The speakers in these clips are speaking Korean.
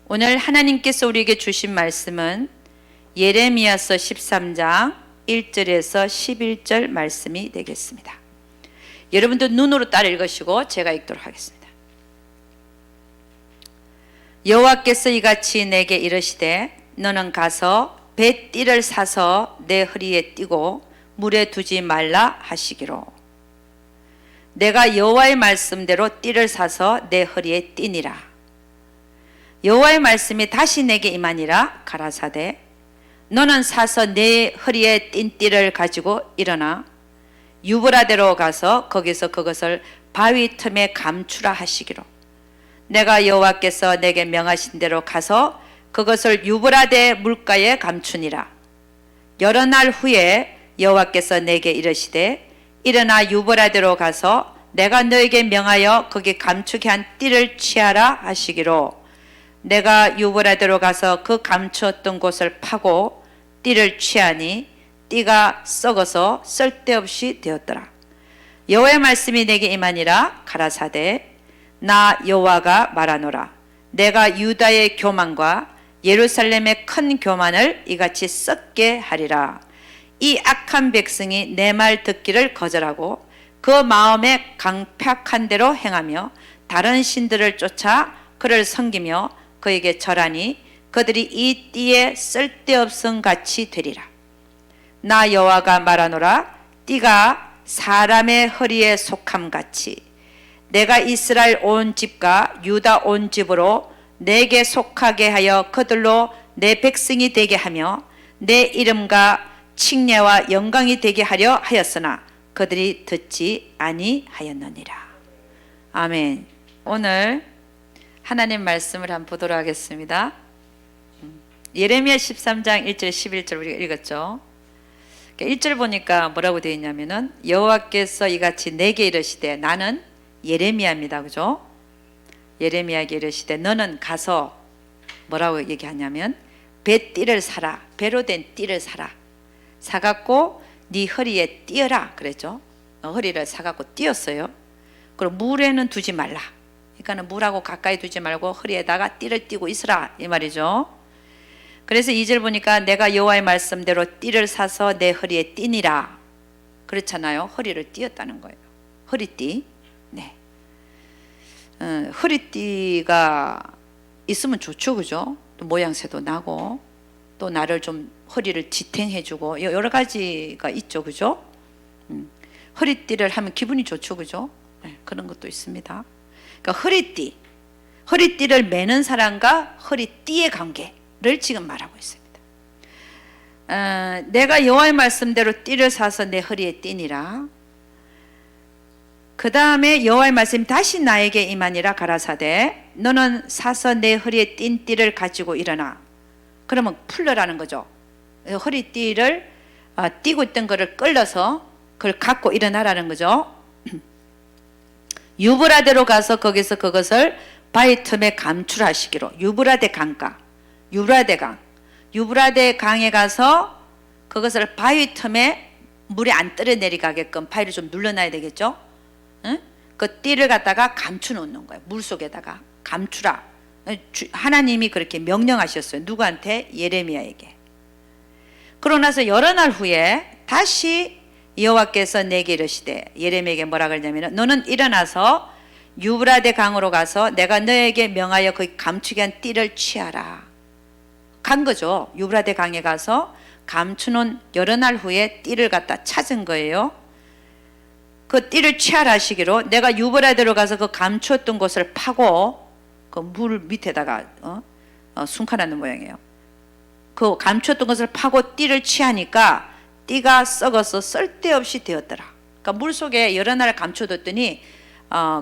오늘 하나님께서 우리에게 주신 말씀은 예레미야서 13장 1절에서 11절 말씀이 되겠습니다. 여러분도 눈으로 따라 읽으시고 제가 읽도록 하겠습니다. 여호와께서 이같이 내게 이르시되 너는 가서 뱃띠를 사서 내 허리에 띠고 물에 두지 말라 하시기로. 내가 여호와의 말씀대로 띠를 사서 내 허리에 띠니라. 여호와의 말씀이 다시 내게 임하니라. 가라사대 너는 사서 내 허리에 띈 띠를 가지고 일어나 유브라데로 가서 거기서 그것을 바위 틈에 감추라 하시기로. 내가 여호와께서 내게 명하신 대로 가서 그것을 유브라데 물가에 감추니라. 여러 날 후에 여호와께서 내게 이르시되 일어나 유브라데로 가서 내가 너에게 명하여 거기 감추게 한 띠를 취하라 하시기로. 내가 유브라데로 가서 그 감추었던 곳을 파고 띠를 취하니 띠가 썩어서 쓸데없이 되었더라. 여호와의 말씀이 내게 임하니라. 가라사대 나 여호와가 말하노라. 내가 유다의 교만과 예루살렘의 큰 교만을 이같이 썩게 하리라. 이 악한 백성이 내 말 듣기를 거절하고 그 마음에 강팍한 대로 행하며 다른 신들을 쫓아 그를 섬기며 그에게 절하니 그들이 이 띠에 쓸데없음 같이 되리라. 나 여호와가 말하노라. 띠가 사람의 허리에 속함 같이 내가 이스라엘 온 집과 유다 온 집으로 내게 속하게 하여 그들로 내 백성이 되게 하며 내 이름과 칭례와 영광이 되게 하려 하였으나 그들이 듣지 아니하였느니라. 아멘. 오늘 하나님 말씀을 한번 보도록 하겠습니다. 예레미야 13장 1절 11절 우리가 읽었죠. 1절 보니까 뭐라고 되어 있냐면은 여호와께서 이같이 내게 이르시되, 나는 예레미야입니다. 그죠? 예레미야에게 이르시되 너는 가서 뭐라고 얘기하냐면 뱃띠를 사라. 배로 된 띠를 사라. 사갖고 네 허리에 띄어라 그랬죠. 허리를 사갖고 띄었어요. 그리고 물에는 두지 말라. 그러니까 물하고 가까이 두지 말고 허리에다가 띠를 띠고 있으라 이 말이죠. 그래서 2절 보니까 내가 여호와의 말씀대로 띠를 사서 내 허리에 띠니라. 그렇잖아요. 허리를 띄었다는 거예요. 허리띠. 네. 허리띠가 있으면 좋죠. 그죠? 또 모양새도 나고 또 나를 좀 허리를 지탱해주고 여러 가지가 있죠. 그죠? 허리띠를 하면 기분이 좋죠. 그죠? 네, 그런 것도 있습니다. 그러니까 허리띠를 매는 사람과 허리띠의 관계를 지금 말하고 있습니다. 내가 여호와의 말씀대로 띠를 사서 내 허리에 띠니라. 그 다음에 여호와의 말씀이 다시 나에게 임하니라. 가라사대 너는 사서 내 허리에 띈 띠를 가지고 일어나. 그러면 풀러라는 거죠. 허리띠를 띠고 있던 거를 끌어서 그걸 갖고 일어나라는 거죠. 유브라데로 가서 거기서 그것을 바위 틈에 감출하시기로. 유브라데 강가, 유브라데 강에 가서 그것을 바위 틈에 물에 안 떨어내리게끔 바위를 좀 눌러놔야 되겠죠. 응? 그 띠를 갖다가 감추 놓는 거예요. 물 속에다가 감추라. 하나님이 그렇게 명령하셨어요. 누구한테? 예레미야에게. 그러고 나서 여러 날 후에 다시 여호와께서 내게 이르시되, 예레미야에게 뭐라 그러냐면 너는 일어나서 유브라데 강으로 가서 내가 너에게 명하여 그 감추게 한 띠를 취하라. 간 거죠. 유브라데 강에 가서 감추는 여러 날 후에 띠를 갖다 찾은 거예요. 그 띠를 취하라 하시기로. 내가 유브라데로 가서 그 감추었던 곳을 파고 그 물 밑에다가 순칸하는 모양이에요. 그 감추었던 것을 파고 띠를 취하니까 띠가 썩어서 쓸데없이 되었더라. 그러니까 물속에 여러 날 감춰뒀더니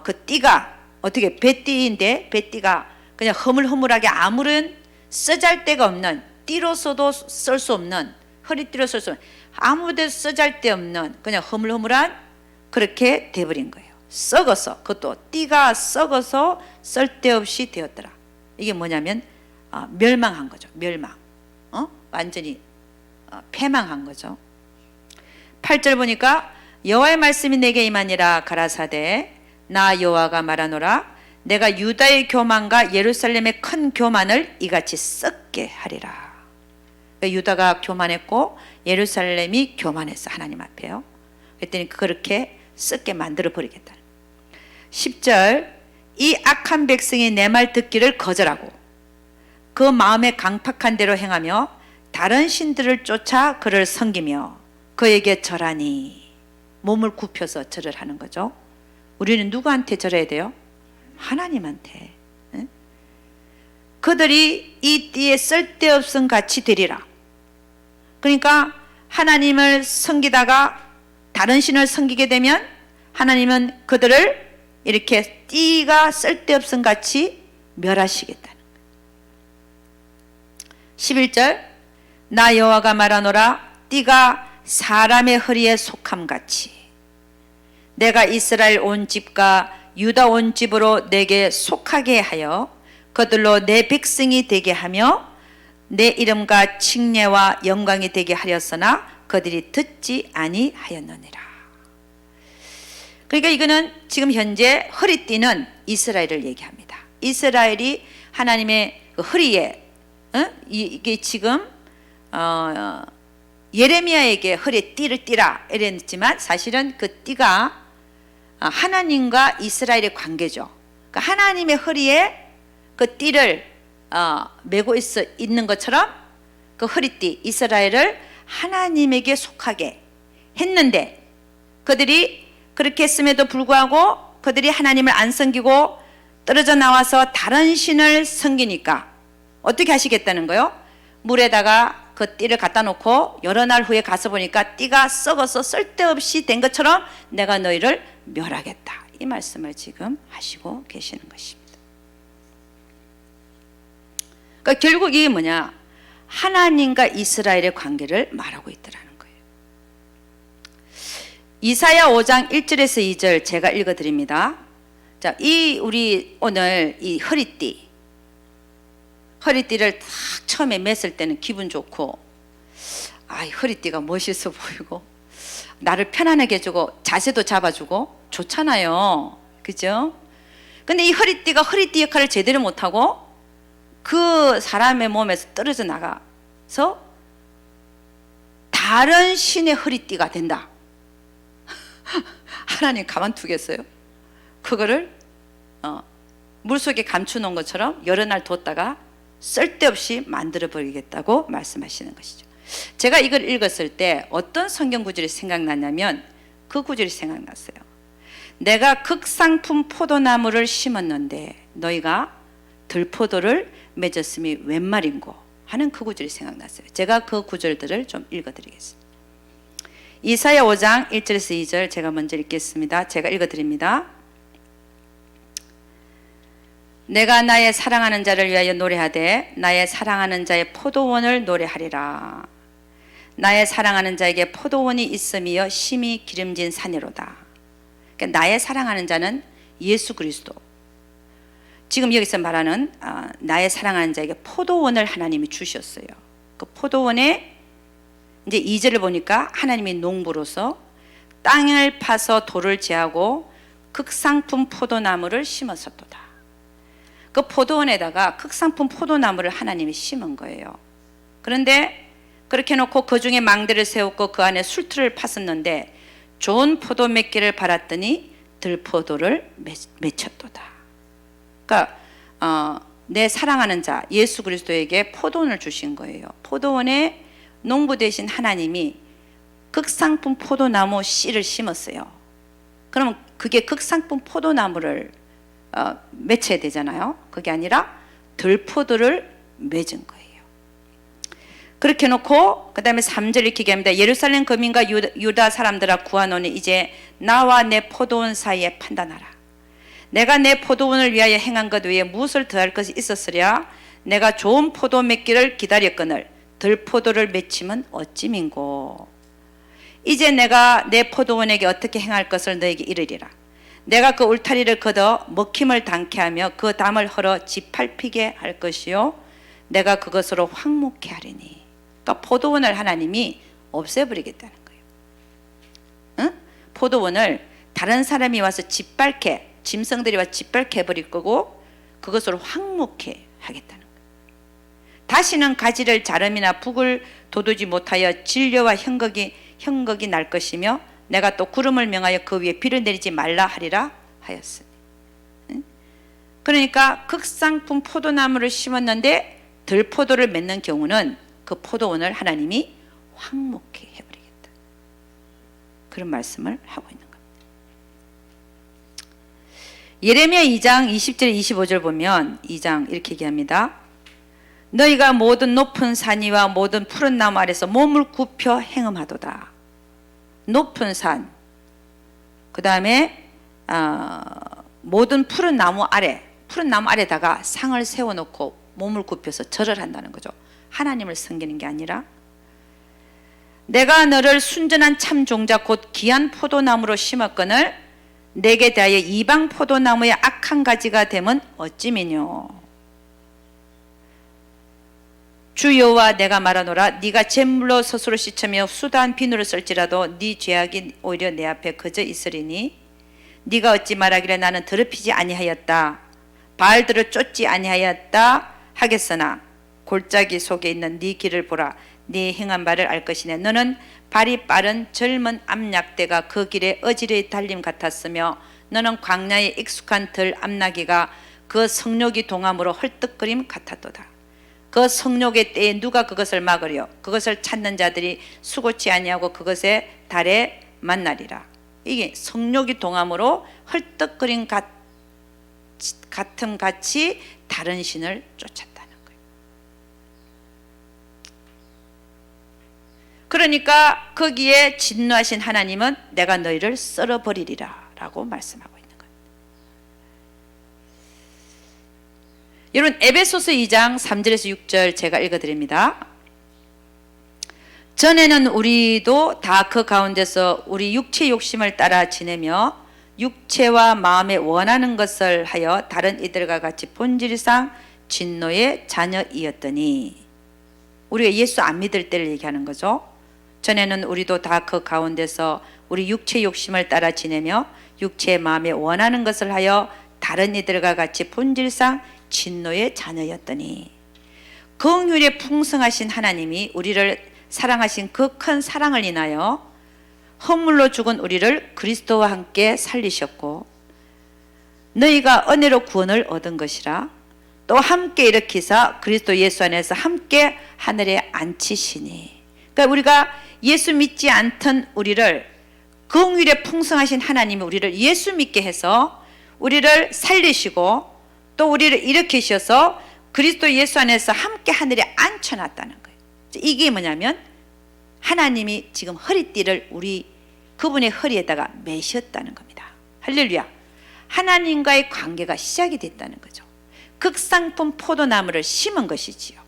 그 띠가 어떻게 뱃띠인데 뱃띠가 그냥 허물허물하게 아무런 쓰잘데가 없는, 띠로서도 쓸 수 없는, 허리띠로 쓸 수 없는, 아무데도 쓰잘데 없는 그냥 허물허물한 그렇게 돼버린 거예요. 썩어서, 그것도 띠가 썩어서 쓸데없이 되었더라. 이게 뭐냐면 멸망한 거죠. 멸망. 완전히 패망한 거죠. 8절 보니까 여호와의 말씀이 내게 임하니라. 가라사대 나 여호와가 말하노라. 내가 유다의 교만과 예루살렘의 큰 교만을 이같이 썩게 하리라. 그러니까 유다가 교만했고 예루살렘이 교만했어, 하나님 앞에요. 그랬더니 그렇게 썩게 만들어 버리겠다. 10절, 이 악한 백성이 내 말 듣기를 거절하고 그 마음에 강팍한 대로 행하며 다른 신들을 쫓아 그를 섬기며 그에게 절하니, 몸을 굽혀서 절을 하는 거죠. 우리는 누구한테 절해야 돼요? 하나님한테. 응? 그들이 이 띠에 쓸데없음 같이 되리라. 그러니까 하나님을 섬기다가 다른 신을 섬기게 되면 하나님은 그들을 이렇게 띠가 쓸데없음 같이 멸하시겠다는 거예요. 11절, 나 여호와가 말하노라. 띠가 사람의 허리에 속함같이 내가 이스라엘 온 집과 유다 온 집으로 내게 속하게 하여 그들로 내 백성이 되게 하며 내 이름과 칭례와 영광이 되게 하렸으나 그들이 듣지 아니하였느니라. 그러니까 이거는 지금 현재 허리띠는 이스라엘을 얘기합니다. 이스라엘이 하나님의 그 허리에, 이게 지금 예레미야에게 허리에 띠를 띠라 이랬지만 사실은 그 띠가 하나님과 이스라엘의 관계죠. 그러니까 하나님의 허리에 그 띠를 메고 있는 것처럼 그 허리띠 이스라엘을 하나님에게 속하게 했는데, 그들이 그렇게 했음에도 불구하고 그들이 하나님을 안 섬기고 떨어져 나와서 다른 신을 섬기니까 어떻게 하시겠다는 거요? 물에다가 그 띠를 갖다 놓고 여러 날 후에 가서 보니까 띠가 썩어서 쓸데없이 된 것처럼 내가 너희를 멸하겠다. 이 말씀을 지금 하시고 계시는 것입니다. 그러니까 결국 이게 뭐냐? 하나님과 이스라엘의 관계를 말하고 있더라는 거예요. 이사야 5장 1절에서 2절 제가 읽어드립니다. 자, 우리 오늘 이 허리띠를 딱 처음에 맸을 때는 기분 좋고, 허리띠가 멋있어 보이고 나를 편안하게 해주고 자세도 잡아주고 좋잖아요. 그죠? 근데 이 허리띠가 허리띠 역할을 제대로 못하고 그 사람의 몸에서 떨어져 나가서 다른 신의 허리띠가 된다. 하나님 가만두겠어요? 그거를 물속에 감춰놓은 것처럼 여러 날 뒀다가 쓸데없이 만들어 버리겠다고 말씀하시는 것이죠. 제가 이걸 읽었을 때 어떤 성경 구절이 생각났냐면 그 구절이 생각났어요. 내가 극상품 포도나무를 심었는데 너희가 들포도를 맺었음이 웬 말인고 하는 그 구절이 생각났어요. 제가 그 구절들을 좀 읽어드리겠습니다. 이사야 5장 1절에서 2절 제가 먼저 읽겠습니다. 제가 읽어드립니다. 내가 나의 사랑하는 자를 위하여 노래하되 나의 사랑하는 자의 포도원을 노래하리라. 나의 사랑하는 자에게 포도원이 있음이여 심히 기름진 산이로다. 그러니까 나의 사랑하는 자는 예수 그리스도. 지금 여기서 말하는 나의 사랑하는 자에게 포도원을 하나님이 주셨어요. 그 포도원에 이제 2절을 보니까 하나님이 농부로서 땅을 파서 돌을 제하고 극상품 포도나무를 심었었도다. 그 포도원에다가 극상품 포도나무를 하나님이 심은 거예요. 그런데 그렇게 놓고 그 중에 망대를 세웠고 그 안에 술틀을 팠었는데 좋은 포도 맺기를 바랐더니 들포도를 맺혔도다. 그러니까 내 사랑하는 자 예수 그리스도에게 포도원을 주신 거예요. 포도원에 농부 되신 하나님이 극상품 포도나무 씨를 심었어요. 그러면 그게 극상품 포도나무를 맺혀야 되잖아요. 그게 아니라 들포도를 맺은 거예요. 그렇게 놓고 그 다음에 3절 이렇게 얘기합니다. 예루살렘 거민과 유다 사람들아 구하노니 이제 나와 내 포도원 사이에 판단하라. 내가 내 포도원을 위하여 행한 것 외에 무엇을 더할 것이 있었으랴. 내가 좋은 포도 맺기를 기다렸거늘 들포도를 맺힘은 어찌민고. 이제 내가 내 포도원에게 어떻게 행할 것을 너에게 이르리라. 내가 그 울타리를 걷어 먹힘을 당케 하며 그 담을 헐어 짓밟히게 할 것이요 내가 그것으로 황무케 하리니. 그러니까 포도원을 하나님이 없애버리겠다는 거예요. 응? 포도원을 다른 사람이 와서 짓밟게 짐승들이 와 짓밟혀버릴 거고 그것으로 황무케 하겠다는 거예요. 다시는 가지를 자름이나 북을 돋우지 못하여 진려와 형극이 날 것이며 내가 또 구름을 명하여 그 위에 비를 내리지 말라 하리라 하였으니. 그러니까 극상품 포도나무를 심었는데 들포도를 맺는 경우는 그 포도원을 하나님이 황무케 해버리겠다, 그런 말씀을 하고 있는 겁니다. 예레미야 2장 20절 25절 보면 2장 이렇게 얘기합니다. 너희가 모든 높은 산이와 모든 푸른 나무 아래서 몸을 굽혀 행음하도다. 높은 산, 그 다음에 모든 푸른 나무 아래다가 상을 세워놓고 몸을 굽혀서 절을 한다는 거죠. 하나님을 섬기는 게 아니라 내가 너를 순전한 참 종자 곧 귀한 포도나무로 심었거늘 내게 대하여 이방 포도나무의 악한 가지가 됨은 어찌미뇨. 주 여호와 내가 말하노라. 네가 잿물로 스스로 씻으며 수다한 비누를 쓸지라도 네 죄악이 오히려 내 앞에 거저 있으리니 네가 어찌 말하기를 나는 더럽히지 아니하였다, 바알들을 쫓지 아니하였다 하겠으나 골짜기 속에 있는 네 길을 보라. 네 행한 바를 알 것이네. 너는 발이 빠른 젊은 암약대가 그 길에 어지러이 달림 같았으며 너는 광야에 익숙한 들 암나기가 그 성욕이 동함으로 헐떡거림 같았도다. 그 성욕의 때에 누가 그것을 막으려? 그것을 찾는 자들이 수고치 아니하고 그것의 달에 만나리라. 이게 성욕이 동함으로 헐떡거림 같음 같이 다른 신을 쫓았다는 거예요. 그러니까 거기에 진노하신 하나님은 내가 너희를 썰어버리리라 라고 말씀하고 있는 거예요. 여러분, 에베소서 2장 3절에서 6절 제가 읽어드립니다. 전에는 우리도 다 그 가운데서 우리 육체 욕심을 따라 지내며 육체와 마음에 원하는 것을 하여 다른 이들과 같이 본질상 진노의 자녀이었더니, 우리가 예수 안 믿을 때를 얘기하는 거죠. 전에는 우리도 다 그 가운데서 우리 육체 욕심을 따라 지내며 육체의 마음에 원하는 것을 하여 다른 이들과 같이 본질상 진노의 자녀였더니 긍휼에 풍성하신 하나님이 우리를 사랑하신 그 큰 사랑을 인하여 허물로 죽은 우리를 그리스도와 함께 살리셨고 너희가 은혜로 구원을 얻은 것이라 또 함께 일으키사 그리스도 예수 안에서 함께 하늘에 앉히시니. 그러니까 우리가 예수 믿지 않던 우리를 긍휼에 풍성하신 하나님이 우리를 예수 믿게 해서 우리를 살리시고 또 우리를 일으키셔서 그리스도 예수 안에서 함께 하늘에 앉혀놨다는 거예요. 이게 뭐냐면 하나님이 지금 허리띠를 그분의 허리에다가 매셨다는 겁니다. 할렐루야. 하나님과의 관계가 시작이 됐다는 거죠. 극상품 포도나무를 심은 것이지요.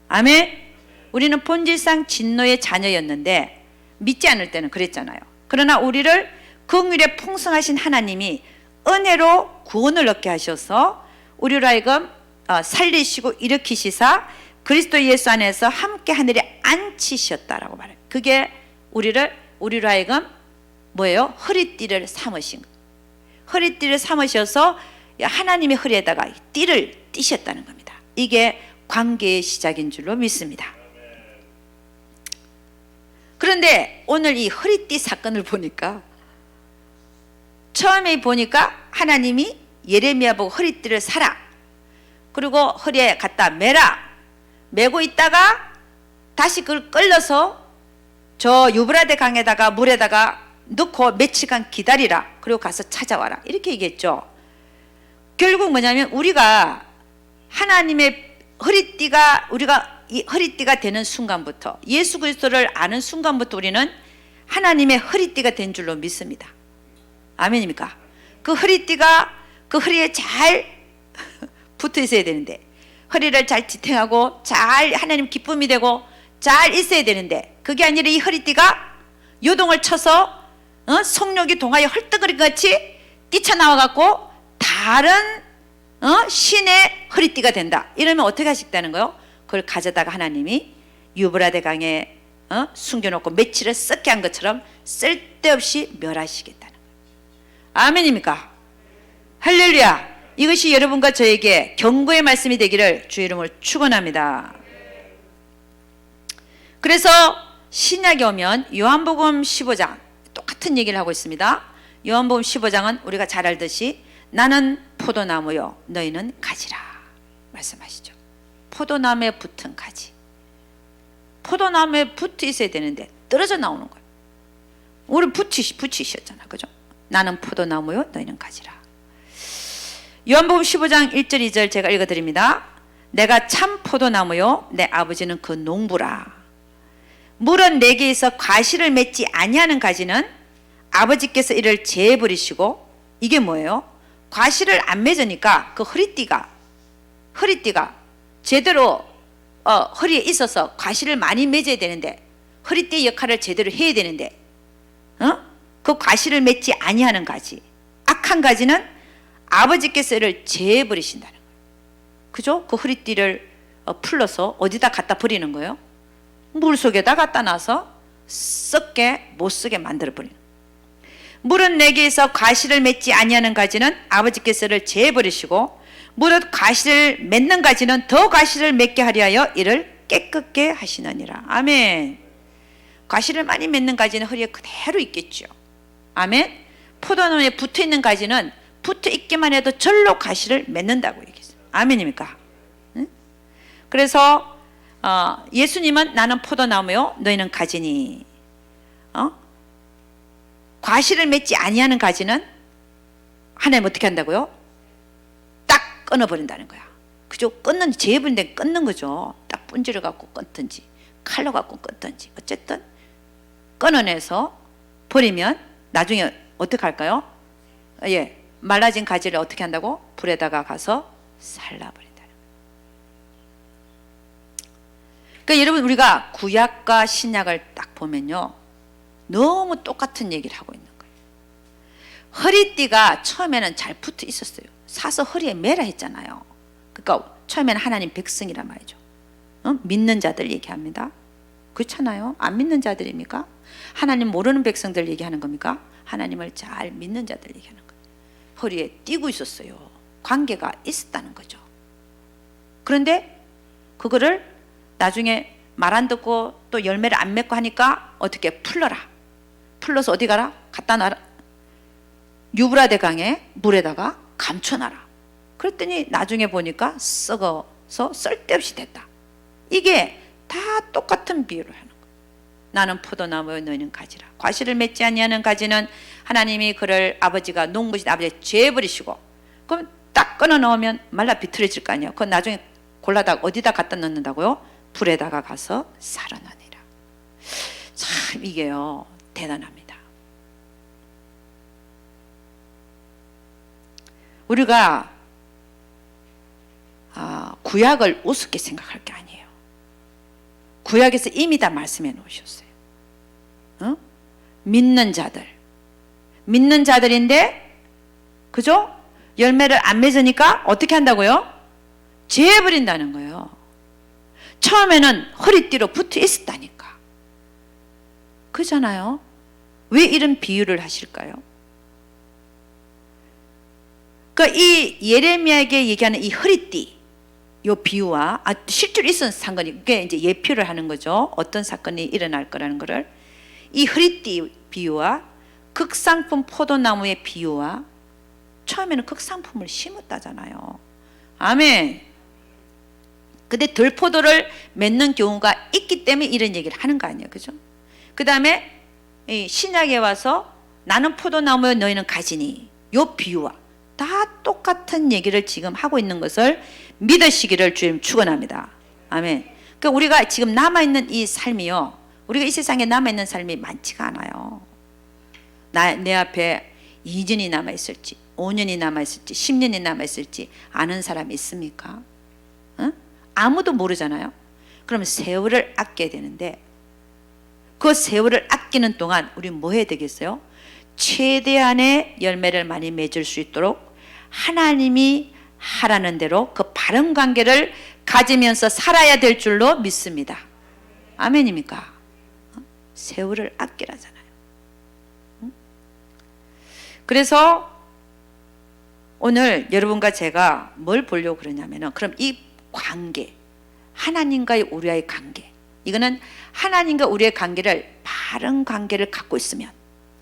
아멘. 우리는 본질상 진노의 자녀였는데 믿지 않을 때는 그랬잖아요. 그러나 우리를 긍휼에 풍성하신 하나님이 은혜로 구원을 얻게 하셔서 우리로 하여금 살리시고 일으키시사 그리스도 예수 안에서 함께 하늘에 앉히셨다라고 말해요. 그게 우리로 하여금 뭐예요? 허리띠를 삼으신 거예요. 허리띠를 삼으셔서 하나님의 허리에다가 띠를 띠셨다는 겁니다. 이게 관계의 시작인 줄로 믿습니다. 그런데 오늘 이 허리띠 사건을 보니까 처음에 보니까 하나님이 예레미야 보고 허리띠를 사라, 그리고 허리에 갖다 매라, 매고 있다가 다시 그걸 끌려서 저 유브라데 강에다가 물에다가 넣고 며칠간 기다리라, 그리고 가서 찾아와라, 이렇게 얘기했죠. 결국 뭐냐면 우리가 하나님의 우리가 이 허리띠가 되는 순간부터, 예수 그리스도를 아는 순간부터 우리는 하나님의 허리띠가 된 줄로 믿습니다. 아멘입니까? 그 허리띠가 그 허리에 잘 붙어 있어야 되는데, 허리를 잘 지탱하고 잘 하나님 기쁨이 되고 잘 있어야 되는데, 그게 아니라 이 허리띠가 요동을 쳐서 성욕이 동하여 헐떡거린 것 같이 뛰쳐나와 갖고 다른 신의 허리띠가 된다. 이러면 어떻게 하시겠다는 거요? 그걸 가져다가 하나님이 유브라데 강에 숨겨놓고 며칠을 썩게 한 것처럼 쓸데없이 멸하시겠다는 거예요. 아멘입니까? 할렐루야. 이것이 여러분과 저에게 경고의 말씀이 되기를 주의 이름으로 축원합니다. 그래서 신약에 오면 요한복음 15장 똑같은 얘기를 하고 있습니다. 요한복음 15장은 우리가 잘 알듯이 나는 포도나무요 너희는 가지라 말씀하시죠. 포도나무에 붙은 가지. 포도나무에 붙어 있어야 되는데 떨어져 나오는 거예요. 우리 붙이셨잖아, 그죠? 나는 포도나무요 너희는 가지라. 요한복음 15장 1절 2절 제가 읽어드립니다. 내가 참 포도나무요 내 아버지는 그 농부라. 물은 내게에서 과실을 맺지 아니하는 가지는 아버지께서 이를 제버리시고, 이게 뭐예요? 과실을 안 맺으니까 그 허리띠가 제대로 허리에 있어서 과실을 많이 맺어야 되는데, 허리띠 역할을 제대로 해야 되는데 그 과실을 맺지 아니하는 가지, 악한 가지는 아버지께서 이를 제버리신다는 거예요. 그죠? 그 허리띠를 풀러서 어디다 갖다 버리는 거예요? 물속에다 갖다 놔서 썩게 못 쓰게 만들어 버리는 거예요. 물은 내게에서 과실을 맺지 아니하는 가지는 아버지께서를 제버리시고, 무릇 과실을 맺는 가지는 더 과실을 맺게 하려 하여 이를 깨끗게 하시느니라. 아멘. 과실을 많이 맺는 가지는 허리에 그대로 있겠죠. 아멘. 포도나무에 붙어있는 가지는 붙어있기만 해도 절로 과실을 맺는다고 얘기했어요. 아멘입니까? 응? 그래서 예수님은 나는 포도나무요 너희는 가지니, 과실을 맺지 아니하는 가지는 하나님 어떻게 한다고요? 딱 끊어버린다는 거야. 그죠? 끊는, 제해버린데 끊는 거죠. 딱 분질러 갖고 끊든지 칼로 갖고 끊든지 어쨌든 끊어내서 버리면 나중에 어떻게 할까요? 예, 말라진 가지를 어떻게 한다고? 불에다가 가서 살라버린다는 거예요. 그러니까 여러분, 우리가 구약과 신약을 딱 보면요 너무 똑같은 얘기를 하고 있는 거예요. 허리띠가 처음에는 잘 붙어 있었어요. 사서 허리에 매라 했잖아요. 그러니까 처음에는 하나님 백성이란 말이죠. 믿는 자들 얘기합니다. 그렇잖아요. 안 믿는 자들입니까? 하나님 모르는 백성들 얘기하는 겁니까? 하나님을 잘 믿는 자들 얘기하는 거예요. 허리에 띠고 있었어요. 관계가 있었다는 거죠. 그런데 그거를 나중에 말 안 듣고 또 열매를 안 맺고 하니까 어떻게 풀러라. 풀러서 어디 가라? 갖다 놔라. 유브라데 강에 물에다가 감춰놔라. 그랬더니 나중에 보니까 썩어서 쓸데없이 됐다. 이게 다 똑같은 비유를 하는 거예요. 나는 포도나무요 너희는 가지라. 과실을 맺지 아니하는 가지는 하나님이 그를 아버지가 농부신 아버지가 죄버리시고, 그럼 딱 끊어 넣으면 말라 비틀어질 거 아니에요. 그건 나중에 골라다가 어디다 갖다 넣는다고요? 불에다가 가서 살아나니라. 참 이게요 대단합니다. 우리가 구약을 우습게 생각할 게 아니에요. 구약에서 이미 다 말씀해 놓으셨어요. 믿는 자들인데, 그죠? 열매를 안 맺으니까 어떻게 한다고요? 제해버린다는 거예요. 처음에는 허리띠로 붙어 있었다니까. 그잖아요. 왜 이런 비유를 하실까요? 그러니까 이 예레미야에게 얘기하는 이 허리띠, 요 비유와 실제로 있었던 사건이, 그게 이제 예표를 하는 거죠. 어떤 사건이 일어날 거라는 거를. 이 허리띠 비유와 극상품 포도나무의 비유와, 처음에는 극상품을 심었다잖아요. 아멘. 근데 들포도를 맺는 경우가 있기 때문에 이런 얘기를 하는 거 아니에요, 그죠? 그 다음에 신약에 와서 나는 포도나무요 너희는 가지니, 요 비유와 다 똑같은 얘기를 지금 하고 있는 것을 믿으시기를 주님 축원합니다. 아멘. 그러니까 우리가 지금 남아있는 이 삶이요, 우리가 이 세상에 남아있는 삶이 많지가 않아요. 내 앞에 2년이 남아있을지 5년이 남아있을지 10년이 남아있을지 아는 사람이 있습니까? 아무도 모르잖아요. 그러면 세월을 아껴야 되는데, 그 세월을 아끼는 동안 우리 뭐 해야 되겠어요? 최대한의 열매를 많이 맺을 수 있도록 하나님이 하라는 대로 그 바른 관계를 가지면서 살아야 될 줄로 믿습니다. 아멘입니까? 세월을 아끼라잖아요. 그래서 오늘 여러분과 제가 뭘 보려고 그러냐면은 그럼 이 관계, 하나님과의 우리와의 관계, 이거는 하나님과 우리의 관계를 바른 관계를 갖고 있으면,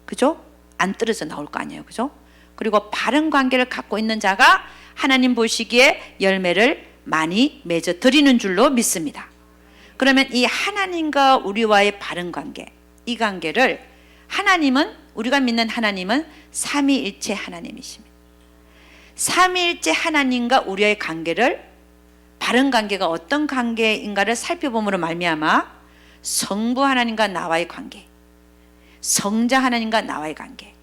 그죠? 안 떨어져 나올 거 아니에요, 그죠? 그리고 바른 관계를 갖고 있는 자가 하나님 보시기에 열매를 많이 맺어 드리는 줄로 믿습니다. 그러면 이 하나님과 우리와의 바른 관계, 이 관계를 하나님은, 우리가 믿는 하나님은 삼위일체 하나님이십니다. 삼위일체 하나님과 우리의 관계를, 바른 관계가 어떤 관계인가를 살펴봄으로 말미암아 성부 하나님과 나와의 관계, 성자 하나님과 나와의 관계,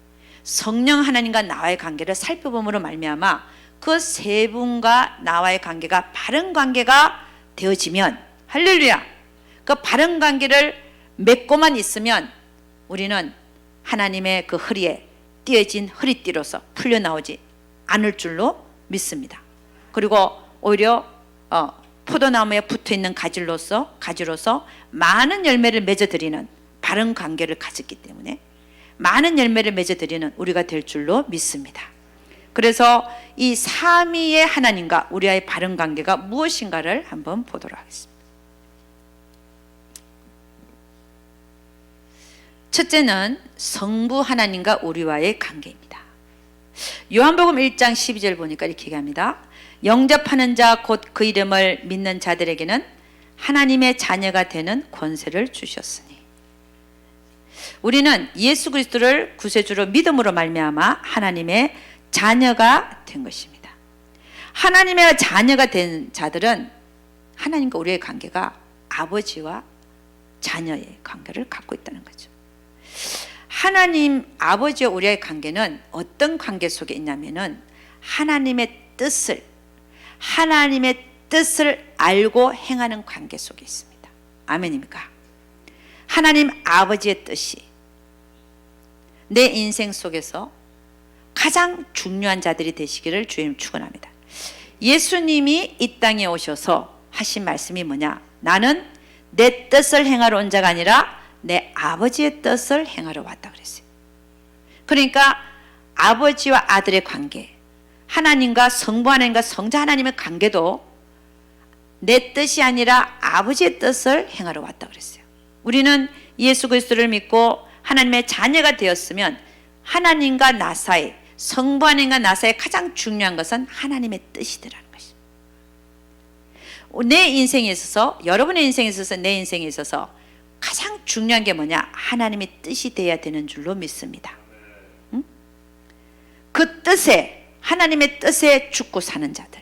성령 하나님과 나와의 관계를 살펴봄으로 말미암아 그 세 분과 나와의 관계가 바른 관계가 되어지면, 할렐루야, 그 바른 관계를 맺고만 있으면 우리는 하나님의 그 허리에 띄어진 허리띠로서 풀려나오지 않을 줄로 믿습니다. 그리고 오히려 포도나무에 붙어있는 가지로서 많은 열매를 맺어드리는 바른 관계를 가졌기 때문에 많은 열매를 맺어드리는 우리가 될 줄로 믿습니다. 그래서 이 삼위의 하나님과 우리와의 바른 관계가 무엇인가를 한번 보도록 하겠습니다. 첫째는 성부 하나님과 우리와의 관계입니다. 요한복음 1장 12절 보니까 이렇게 얘기합니다. 영접하는 자 곧 그 이름을 믿는 자들에게는 하나님의 자녀가 되는 권세를 주셨으니, 우리는 예수 그리스도를 구세주로 믿음으로 말미암아 하나님의 자녀가 된 것입니다. 하나님의 자녀가 된 자들은 하나님과 우리의 관계가 아버지와 자녀의 관계를 갖고 있다는 거죠. 하나님 아버지와 우리의 관계는 어떤 관계 속에 있냐면은 하나님의 뜻을 알고 행하는 관계 속에 있습니다. 아멘입니까? 하나님 아버지의 뜻이 내 인생 속에서 가장 중요한 자들이 되시기를 주님 축원합니다. 예수님이 이 땅에 오셔서 하신 말씀이 뭐냐? 나는 내 뜻을 행하러 온 자가 아니라 내 아버지의 뜻을 행하러 왔다 그랬어요. 그러니까 아버지와 아들의 관계, 하나님과 성부 하나님과 성자 하나님의 관계도 내 뜻이 아니라 아버지의 뜻을 행하러 왔다 그랬어요. 우리는 예수 그리스도를 믿고 하나님의 자녀가 되었으면 하나님과 나 사이, 성부 하나님과 나 사이에 가장 중요한 것은 하나님의 뜻이더라는 것입니다. 내 인생에 있어서, 여러분의 인생에 있어서, 내 인생에 있어서 가장 중요한 게 뭐냐? 하나님의 뜻이 돼야 되는 줄로 믿습니다. 응? 그 뜻에, 하나님의 뜻에 죽고 사는 자들,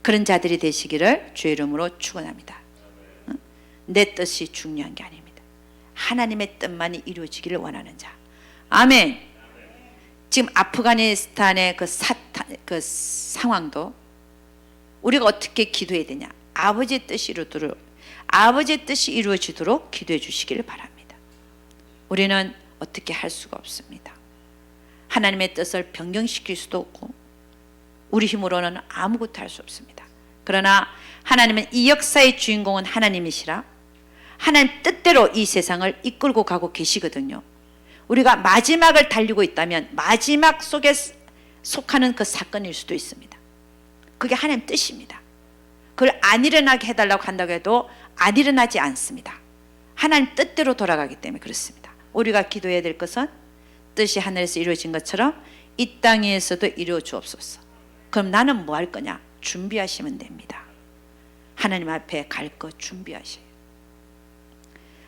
그런 자들이 되시기를 주의 이름으로 축원합니다. 응? 내 뜻이 중요한 게 아닙니다. 하나님의 뜻만이 이루어지기를 원하는 자. 아멘. 지금 아프가니스탄의 그 상황도 우리가 어떻게 기도해야 되냐? 아버지의 뜻이 이루어지도록 기도해 주시기를 바랍니다. 우리는 어떻게 할 수가 없습니다. 하나님의 뜻을 변경시킬 수도 없고 우리 힘으로는 아무것도 할 수 없습니다. 그러나 하나님은 이 역사의 주인공은 하나님이시라 하나님 뜻대로 이 세상을 이끌고 가고 계시거든요. 우리가 마지막을 달리고 있다면 마지막 속에 속하는 그 사건일 수도 있습니다. 그게 하나님 뜻입니다. 그걸 안 일어나게 해달라고 한다고 해도 안 일어나지 않습니다. 하나님 뜻대로 돌아가기 때문에 그렇습니다. 우리가 기도해야 될 것은 뜻이 하늘에서 이루어진 것처럼 이 땅에서도 이루어 주옵소서. 그럼 나는 뭐 할 거냐? 준비하시면 됩니다. 하나님 앞에 갈 거 준비하셔요.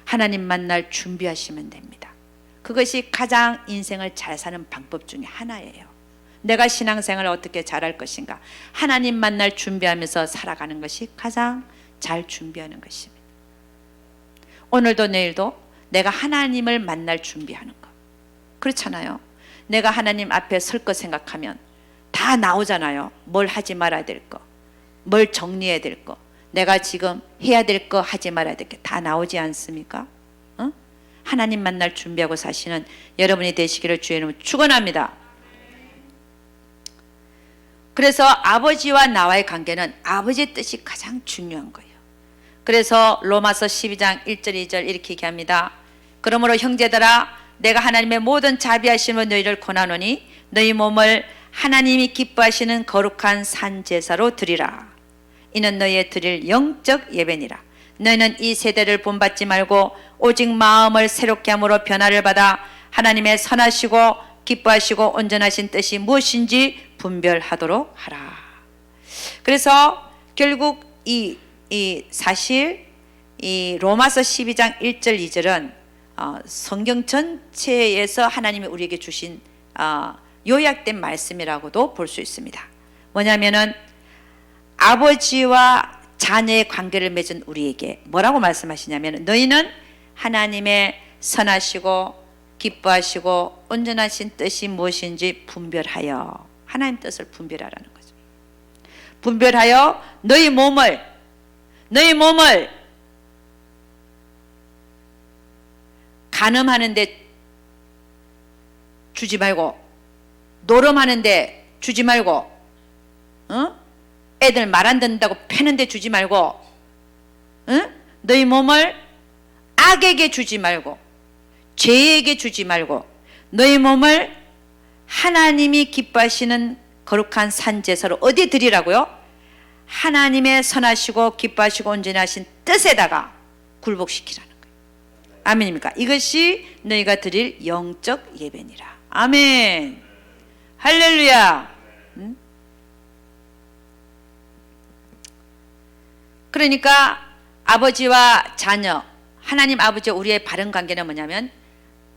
하나님 만날 준비하시면 됩니다. 그것이 가장 인생을 잘 사는 방법 중에 하나예요. 내가 신앙생활을 어떻게 잘할 것인가? 하나님 만날 준비하면서 살아가는 것이 가장 잘 준비하는 것입니다. 오늘도 내일도 내가 하나님을 만날 준비하는 것. 그렇잖아요. 내가 하나님 앞에 설 거 생각하면 다 나오잖아요. 뭘 하지 말아야 될 거, 뭘 정리해야 될 거, 내가 지금 해야 될 거, 하지 말아야 될 게 다 나오지 않습니까? 어? 하나님 만날 준비하고 사시는 여러분이 되시기를 주의 이름으로 축원합니다. 그래서 아버지와 나와의 관계는 아버지의 뜻이 가장 중요한 거예요. 그래서 로마서 12장 1절 2절 이렇게 얘기합니다. 그러므로 형제들아 내가 하나님의 모든 자비하심으로 너희를 권하노니 너희 몸을 하나님이 기뻐하시는 거룩한 산 제사로 드리라. 이는 너희의 드릴 영적 예배니라. 너희는 이 세대를 본받지 말고 오직 마음을 새롭게 함으로 변화를 받아 하나님의 선하시고 기뻐하시고 온전하신 뜻이 무엇인지 분별하도록 하라. 그래서 결국 이 사실 이 로마서 12장 1절 2절은 성경 전체에서 하나님이 우리에게 주신 요약된 말씀이라고도 볼 수 있습니다. 뭐냐면은 아버지와 자녀의 관계를 맺은 우리에게 뭐라고 말씀하시냐면, 너희는 하나님의 선하시고 기뻐하시고 온전하신 뜻이 무엇인지 분별하여, 하나님 뜻을 분별하라는 거죠. 분별하여 너희 몸을 간음하는데 주지 말고, 노름하는데 주지 말고, 애들 말 안 듣는다고 패는데 주지 말고, 너희 몸을 악에게 주지 말고, 죄에게 주지 말고, 너희 몸을 하나님이 기뻐하시는 거룩한 산 제사로 어디에 드리라고요? 하나님의 선하시고 기뻐하시고 온전하신 뜻에다가 굴복시키라는 거예요. 아멘입니까? 이것이 너희가 드릴 영적 예배니라. 아멘. 할렐루야. 그러니까 아버지와 자녀, 하나님 아버지와 우리의 바른 관계는 뭐냐면,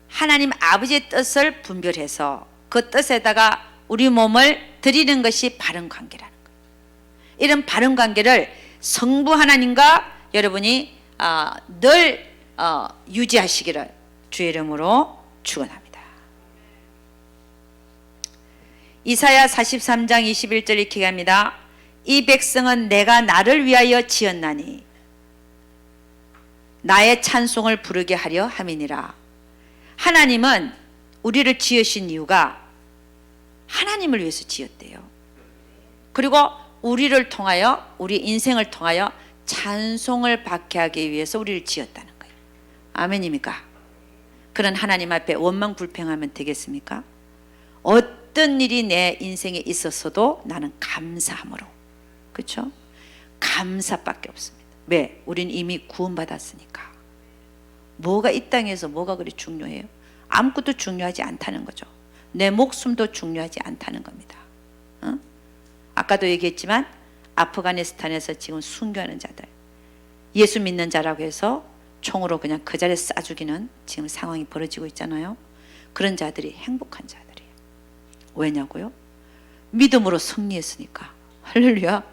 하나님 아버지의 뜻을 분별해서 그 뜻에다가 우리 몸을 드리는 것이 바른 관계라는 거예요. 이런 바른 관계를 성부 하나님과 여러분이 늘 유지하시기를 주의 이름으로 축원합니다. 이사야 43장 21절 이렇게 합니다. 이 백성은 내가 나를 위하여 지었나니 나의 찬송을 부르게 하려 함이니라. 하나님은 우리를 지으신 이유가 하나님을 위해서 지었대요. 그리고 우리를 통하여, 우리 인생을 통하여 찬송을 받게 하기 위해서 우리를 지었다는 거예요. 아멘입니까? 그런 하나님 앞에 원망 불평하면 되겠습니까? 어떤 일이 내 인생에 있었어도 나는 감사함으로, 그렇죠? 감사밖에 없습니다. 왜? 우린 이미 구원받았으니까. 뭐가 이 땅에서 뭐가 그리 중요해요? 아무것도 중요하지 않다는 거죠. 내 목숨도 중요하지 않다는 겁니다. 아까도 얘기했지만 아프가니스탄에서 지금 순교하는 자들, 예수 믿는 자라고 해서 총으로 그냥 그 자리에 쏴 죽이는 지금 상황이 벌어지고 있잖아요. 그런 자들이 행복한 자들이에요. 왜냐고요? 믿음으로 승리했으니까. 할렐루야.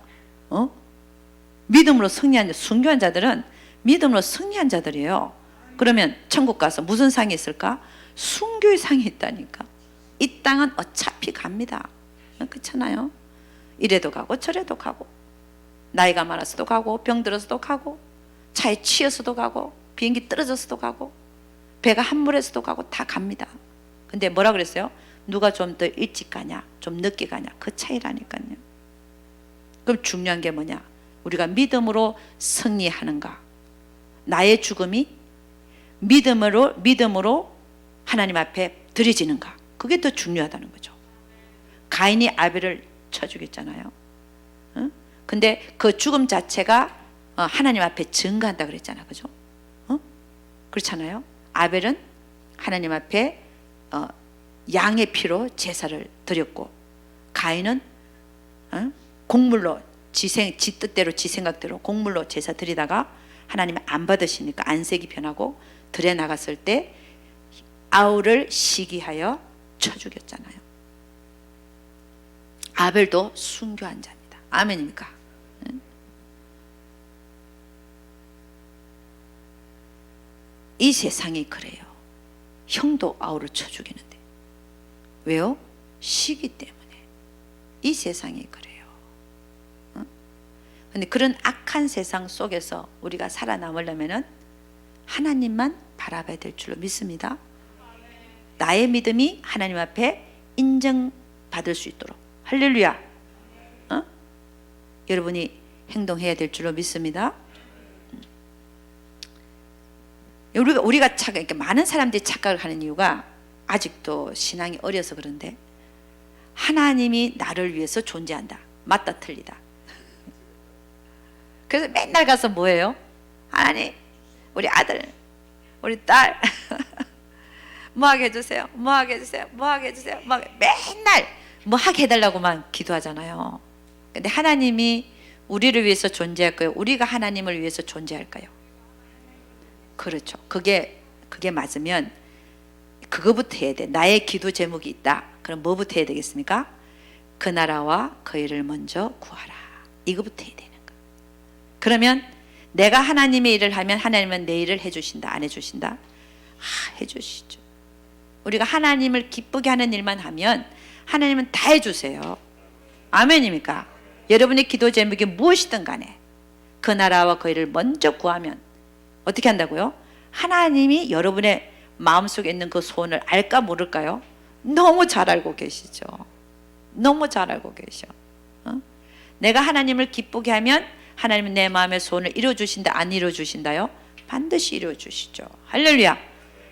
믿음으로 승리한, 순교한 자들은 믿음으로 승리한 자들이에요. 그러면 천국 가서 무슨 상이 있을까? 순교의 상이 있다니까. 이 땅은 어차피 갑니다. 그렇잖아요. 이래도 가고 저래도 가고, 나이가 많아서도 가고, 병들어서도 가고, 차에 치여서도 가고, 비행기 떨어져서도 가고, 배가 함몰해서도 가고, 다 갑니다. 근데 뭐라 그랬어요? 누가 좀 더 일찍 가냐, 좀 늦게 가냐, 그 차이라니까요. 그럼 중요한 게 뭐냐? 우리가 믿음으로 승리하는가? 나의 죽음이 믿음으로 하나님 앞에 드려지는가? 그게 더 중요하다는 거죠. 가인이 아벨을 쳐 죽였잖아요. 근데 그 죽음 자체가 하나님 앞에 증거한다 그랬잖아, 그죠? 그렇잖아요. 아벨은 하나님 앞에 양의 피로 제사를 드렸고, 가인은 곡물로 지 뜻대로, 지 생각대로 곡물로 제사 드리다가 하나님이 안 받으시니까 안색이 변하고 들에 나갔을 때 아우를 시기하여 쳐 죽였잖아요. 아벨도 순교한 자입니다. 아멘입니까? 이 세상이 그래요. 형도 아우를 쳐 죽이는데. 왜요? 시기 때문에. 이 세상이 그래요. 근데 그런 악한 세상 속에서 우리가 살아남으려면은 하나님만 바라봐야 될 줄로 믿습니다. 나의 믿음이 하나님 앞에 인정받을 수 있도록. 할렐루야. 여러분이 행동해야 될 줄로 믿습니다. 우리가 그러니까 많은 사람들이 착각을 하는 이유가 아직도 신앙이 어려서 그런데, 하나님이 나를 위해서 존재한다. 맞다 틀리다. 그래서 맨날 가서 뭐예요? 하나님, 우리 아들, 우리 딸 뭐하게 해주세요, 뭐하게 해주세요, 뭐하게 해주세요, 맨날 뭐하게 해달라고만 기도하잖아요. 근데 하나님이 우리를 위해서 존재할까요? 우리가 하나님을 위해서 존재할까요? 그렇죠. 그게 맞으면 그거부터 해야 돼. 나의 기도 제목이 있다. 그럼 뭐부터 해야 되겠습니까? 그 나라와 그 일을 먼저 구하라. 이거부터 해야 되는 거야. 그러면 내가 하나님의 일을 하면 하나님은 내 일을 해주신다, 안 해주신다? 해주시죠. 우리가 하나님을 기쁘게 하는 일만 하면 하나님은 다 해주세요. 아멘입니까? 여러분의 기도 제목이 무엇이든 간에 그 나라와 그 일을 먼저 구하면 어떻게 한다고요? 하나님이 여러분의 마음속에 있는 그 소원을 알까 모를까요? 너무 잘 알고 계시죠. 너무 잘 알고 계셔. 내가 하나님을 기쁘게 하면 하나님은 내 마음의 소원을 이루어주신다, 안 이루어주신다요? 반드시 이루어주시죠. 할렐루야.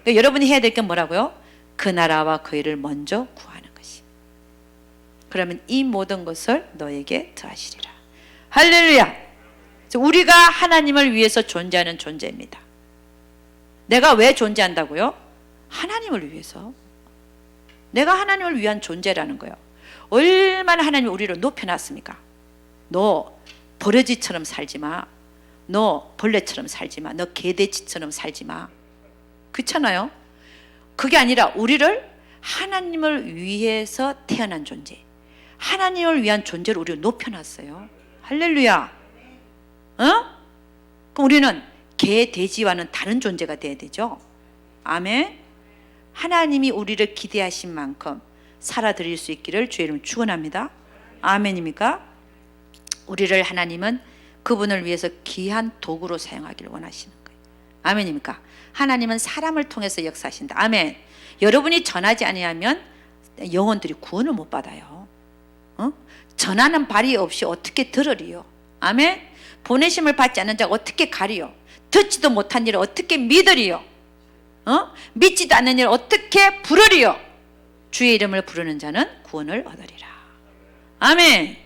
그러니까 여러분이 해야 될 게 뭐라고요? 그 나라와 그 일을 먼저 구하는 것이. 그러면 이 모든 것을 너에게 더하시리라. 할렐루야. 우리가 하나님을 위해서 존재하는 존재입니다. 내가 왜 존재한다고요? 하나님을 위해서. 내가 하나님을 위한 존재라는 거예요. 얼마나 하나님이 우리를 높여놨습니까? 너 버러지처럼 살지 마. 너 벌레처럼 살지 마. 너 개돼지처럼 살지 마. 그렇잖아요. 그게 아니라 우리를 하나님을 위해서 태어난 존재, 하나님을 위한 존재로 우리를 높여놨어요. 할렐루야. 그럼 우리는 개, 돼지와는 다른 존재가 돼야 되죠. 아멘. 하나님이 우리를 기대하신 만큼 살아드릴 수 있기를 주의 이름으로 축원합니다. 아멘입니까? 우리를 하나님은 그분을 위해서 귀한 도구로 사용하기를 원하시는 거예요. 아멘입니까? 하나님은 사람을 통해서 역사하신다. 아멘. 여러분이 전하지 아니하면 영혼들이 구원을 못 받아요. 전하는 발이 없이 어떻게 들으리요? 아멘. 보내심을 받지 않는 자가 어떻게 가리요? 듣지도 못한 일을 어떻게 믿으리요? 믿지도 않는 일을 어떻게 부르리요? 주의 이름을 부르는 자는 구원을 얻으리라. 아멘.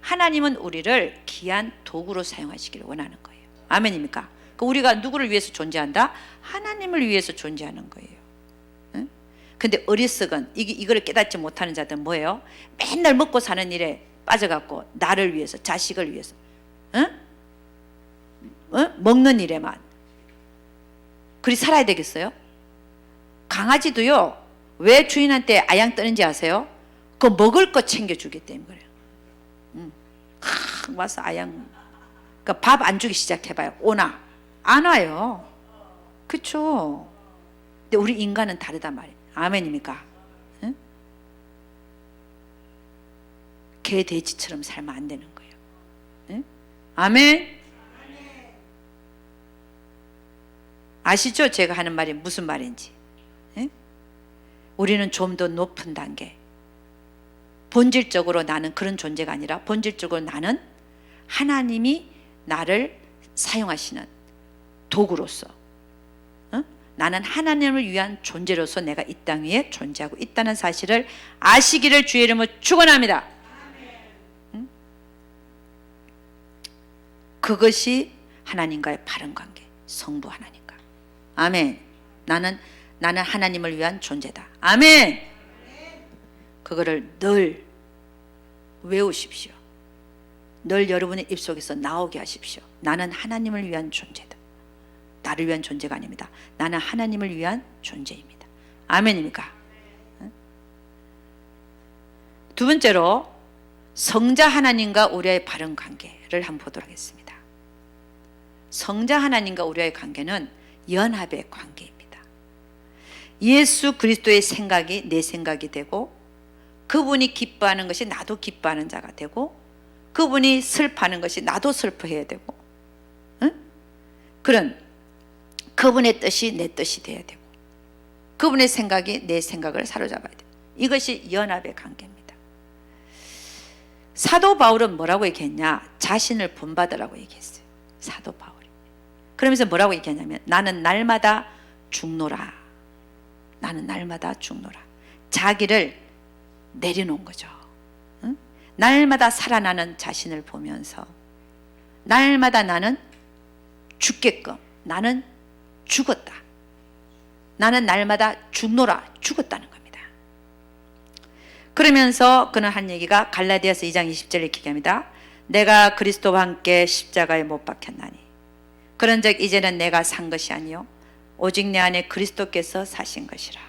하나님은 우리를 귀한 도구로 사용하시기를 원하는 거예요. 아멘입니까? 우리가 누구를 위해서 존재한다? 하나님을 위해서 존재하는 거예요. 근데 어리석은 이걸 깨닫지 못하는 자들은 뭐예요? 맨날 먹고 사는 일에 빠져갖고 나를 위해서, 자식을 위해서, 먹는 일에만 그리 살아야 되겠어요? 강아지도요, 왜 주인한테 아양 뜨는지 아세요? 그 먹을 거 챙겨주기 때문에 그래요. 와서 아양, 그러니까 밥 안 주기 시작해봐요. 오나? 안 와요. 그쵸? 근데 우리 인간은 다르단 말이에요. 아멘입니까? 응? 개, 돼지처럼 살면 안 되는 거예요. 응? 아멘? 아시죠? 제가 하는 말이 무슨 말인지. 응? 우리는 좀 더 높은 단계, 본질적으로 나는 그런 존재가 아니라 본질적으로 나는 하나님이 나를 사용하시는 도구로서, 나는 하나님을 위한 존재로서 내가 이 땅 위에 존재하고 있다는 사실을 아시기를 주의 이름으로 축원합니다. 그것이 하나님과의 바른 관계, 성부 하나님과. 아멘. 나는 하나님을 위한 존재다. 아멘. 그거를 늘 외우십시오. 늘 여러분의 입속에서 나오게 하십시오. 나는 하나님을 위한 존재다. 나를 위한 존재가 아닙니다. 나는 하나님을 위한 존재입니다. 아멘입니까? 두 번째로 성자 하나님과 우리의 바른 관계를 한번 보도록 하겠습니다. 성자 하나님과 우리의 관계는 연합의 관계입니다. 예수 그리스도의 생각이 내 생각이 되고, 그분이 기뻐하는 것이 나도 기뻐하는 자가 되고, 그분이 슬퍼하는 것이 나도 슬퍼해야 되고, 그런 그분의 뜻이 내 뜻이 돼야 되고, 그분의 생각이 내 생각을 사로잡아야 돼요. 이것이 연합의 관계입니다. 사도 바울은 뭐라고 얘기했냐? 자신을 본받으라고 얘기했어요. 사도 바울이. 그러면서 뭐라고 얘기하냐면, 나는 날마다 죽노라. 나는 날마다 죽노라. 자기를 내려놓은 거죠. 응? 날마다 살아나는 자신을 보면서 날마다 나는 죽게끔, 나는 죽었다, 나는 날마다 죽노라, 죽었다는 겁니다. 그러면서 그는 한 얘기가 갈라디아서 2장 20절에 이렇게 합니다. 내가 그리스도와 함께 십자가에 못 박혔나니 그런즉 이제는 내가 산 것이 아니요 오직 내 안에 그리스도께서 사신 것이라.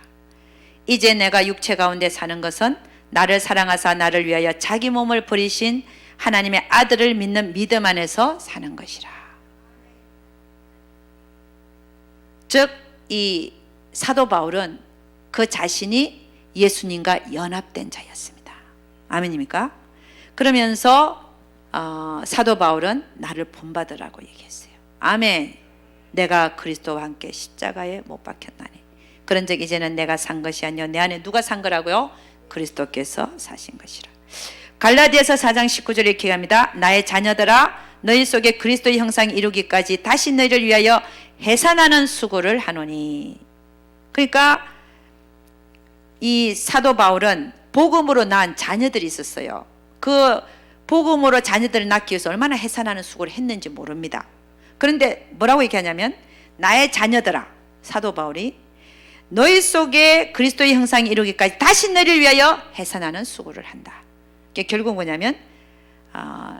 이제 내가 육체 가운데 사는 것은 나를 사랑하사 나를 위하여 자기 몸을 버리신 하나님의 아들을 믿는 믿음 안에서 사는 것이라. 즉 이 사도 바울은 그 자신이 예수님과 연합된 자였습니다. 아멘입니까? 그러면서 사도 바울은 나를 본받으라고 얘기했어요. 아멘. 내가 그리스도와 함께 십자가에 못 박혔나니 그런즉 이제는 내가 산 것이 아니요 내 안에 누가 산 거라고요? 그리스도께서 사신 것이라. 갈라디아서 4장 19절에 이렇게 합니다. 나의 자녀들아 너희 속에 그리스도의 형상이 이루기까지 다시 너희를 위하여 해산하는 수고를 하노니. 그러니까 이 사도 바울은 복음으로 낳은 자녀들이 있었어요. 그 복음으로 자녀들을 낳기 위해서 얼마나 해산하는 수고를 했는지 모릅니다. 그런데 뭐라고 얘기하냐면 나의 자녀들아, 사도 바울이 너희 속에 그리스도의 형상이 이루기까지 다시 너희를 위하여 해산하는 수고를 한다. 이게 결국 뭐냐면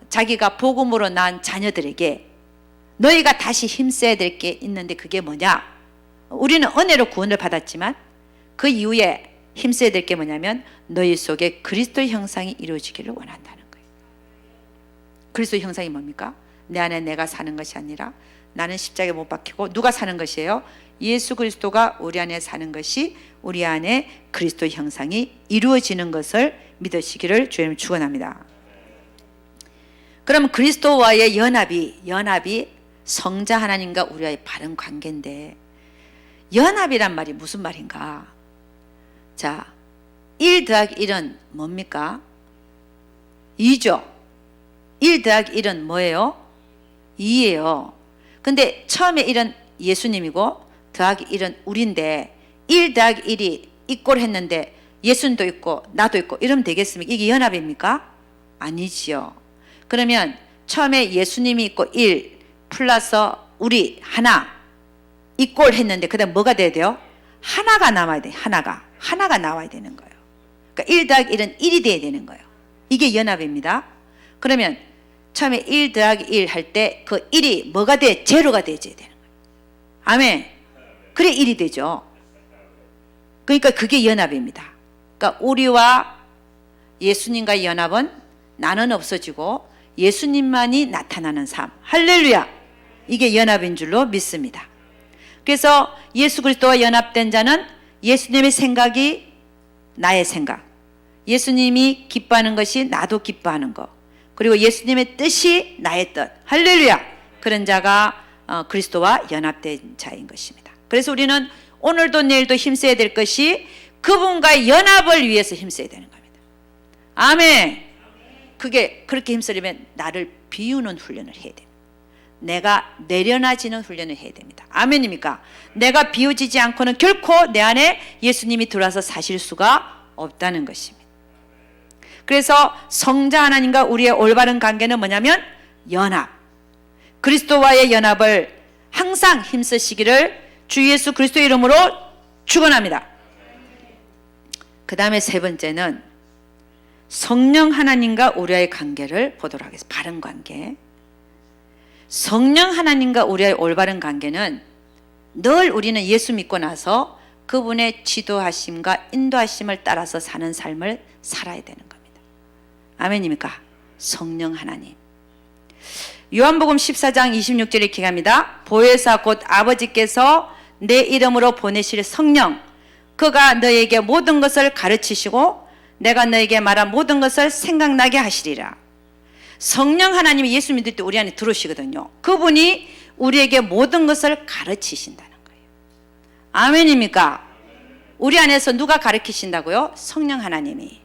자기가 복음으로 낳은 자녀들에게 너희가 다시 힘써야 될 게 있는데 그게 뭐냐? 우리는 은혜로 구원을 받았지만 그 이후에 힘써야 될 게 뭐냐면 너희 속에 그리스도의 형상이 이루어지기를 원한다는 거예요. 그리스도의 형상이 뭡니까? 내 안에 내가 사는 것이 아니라 나는 십자가에 못 박히고 누가 사는 것이에요? 예수 그리스도가 우리 안에 사는 것이 우리 안에 그리스도의 형상이 이루어지는 것을 믿으시기를 주님 축원합니다. 그럼 그리스도와의 연합이 성자 하나님과 우리와의 바른 관계인데 연합이란 말이 무슨 말인가? 자, 1 더하기 1은 뭡니까? 2죠. 1 더하기 1은 뭐예요? 2예요. 근데 처음에 1은 예수님이고 더하기 1은 우리인데 1 더하기 1이 이꼴 했는데 예수님도 있고 나도 있고 이러면 되겠습니까? 이게 연합입니까? 아니지요. 그러면 처음에 예수님이 있고 1 플러스 우리 하나 이꼴 했는데 그 다음 뭐가 돼야 돼요? 하나가 남아야 돼. 하나가 나와야 되는 거예요. 그러니까 1 더하기 1은 1이 돼야 되는 거예요. 이게 연합입니다. 그러면 처음에 1 더하기 1 할 때 그 1이 뭐가 돼? 제로가 돼야 되는 거예요. 아멘. 그래 1이 되죠. 그러니까 그게 연합입니다. 그러니까 우리와 예수님과의 연합은 나는 없어지고 예수님만이 나타나는 삶. 할렐루야. 이게 연합인 줄로 믿습니다. 그래서 예수 그리스도와 연합된 자는 예수님의 생각이 나의 생각, 예수님이 기뻐하는 것이 나도 기뻐하는 것, 그리고 예수님의 뜻이 나의 뜻. 할렐루야. 그런 자가 그리스도와 연합된 자인 것입니다. 그래서 우리는 오늘도 내일도 힘써야 될 것이 그분과의 연합을 위해서 힘써야 되는 겁니다. 아멘. 그게 그렇게 힘쓰려면 나를 비우는 훈련을 해야 됩니다. 내가 내려놔지는 훈련을 해야 됩니다. 아멘입니까? 내가 비워지지 않고는 결코 내 안에 예수님이 들어와서 사실 수가 없다는 것입니다. 그래서 성자 하나님과 우리의 올바른 관계는 뭐냐면 연합. 그리스도와의 연합을 항상 힘쓰시기를 주 예수 그리스도의 이름으로 축원합니다. 그 다음에 세 번째는 성령 하나님과 우리와의 관계를 보도록 하겠습니다. 바른 관계. 성령 하나님과 우리의 올바른 관계는 늘 우리는 예수 믿고 나서 그분의 지도하심과 인도하심을 따라서 사는 삶을 살아야 되는 겁니다. 아멘입니까? 성령 하나님. 요한복음 14장 26절에 이렇게 합니다. 보혜사 곧 아버지께서 내 이름으로 보내실 성령, 그가 너에게 모든 것을 가르치시고 내가 너에게 말한 모든 것을 생각나게 하시리라. 성령 하나님이 예수 믿을 때 우리 안에 들어오시거든요. 그분이 우리에게 모든 것을 가르치신다는 거예요. 아멘입니까? 우리 안에서 누가 가르치신다고요? 성령 하나님이.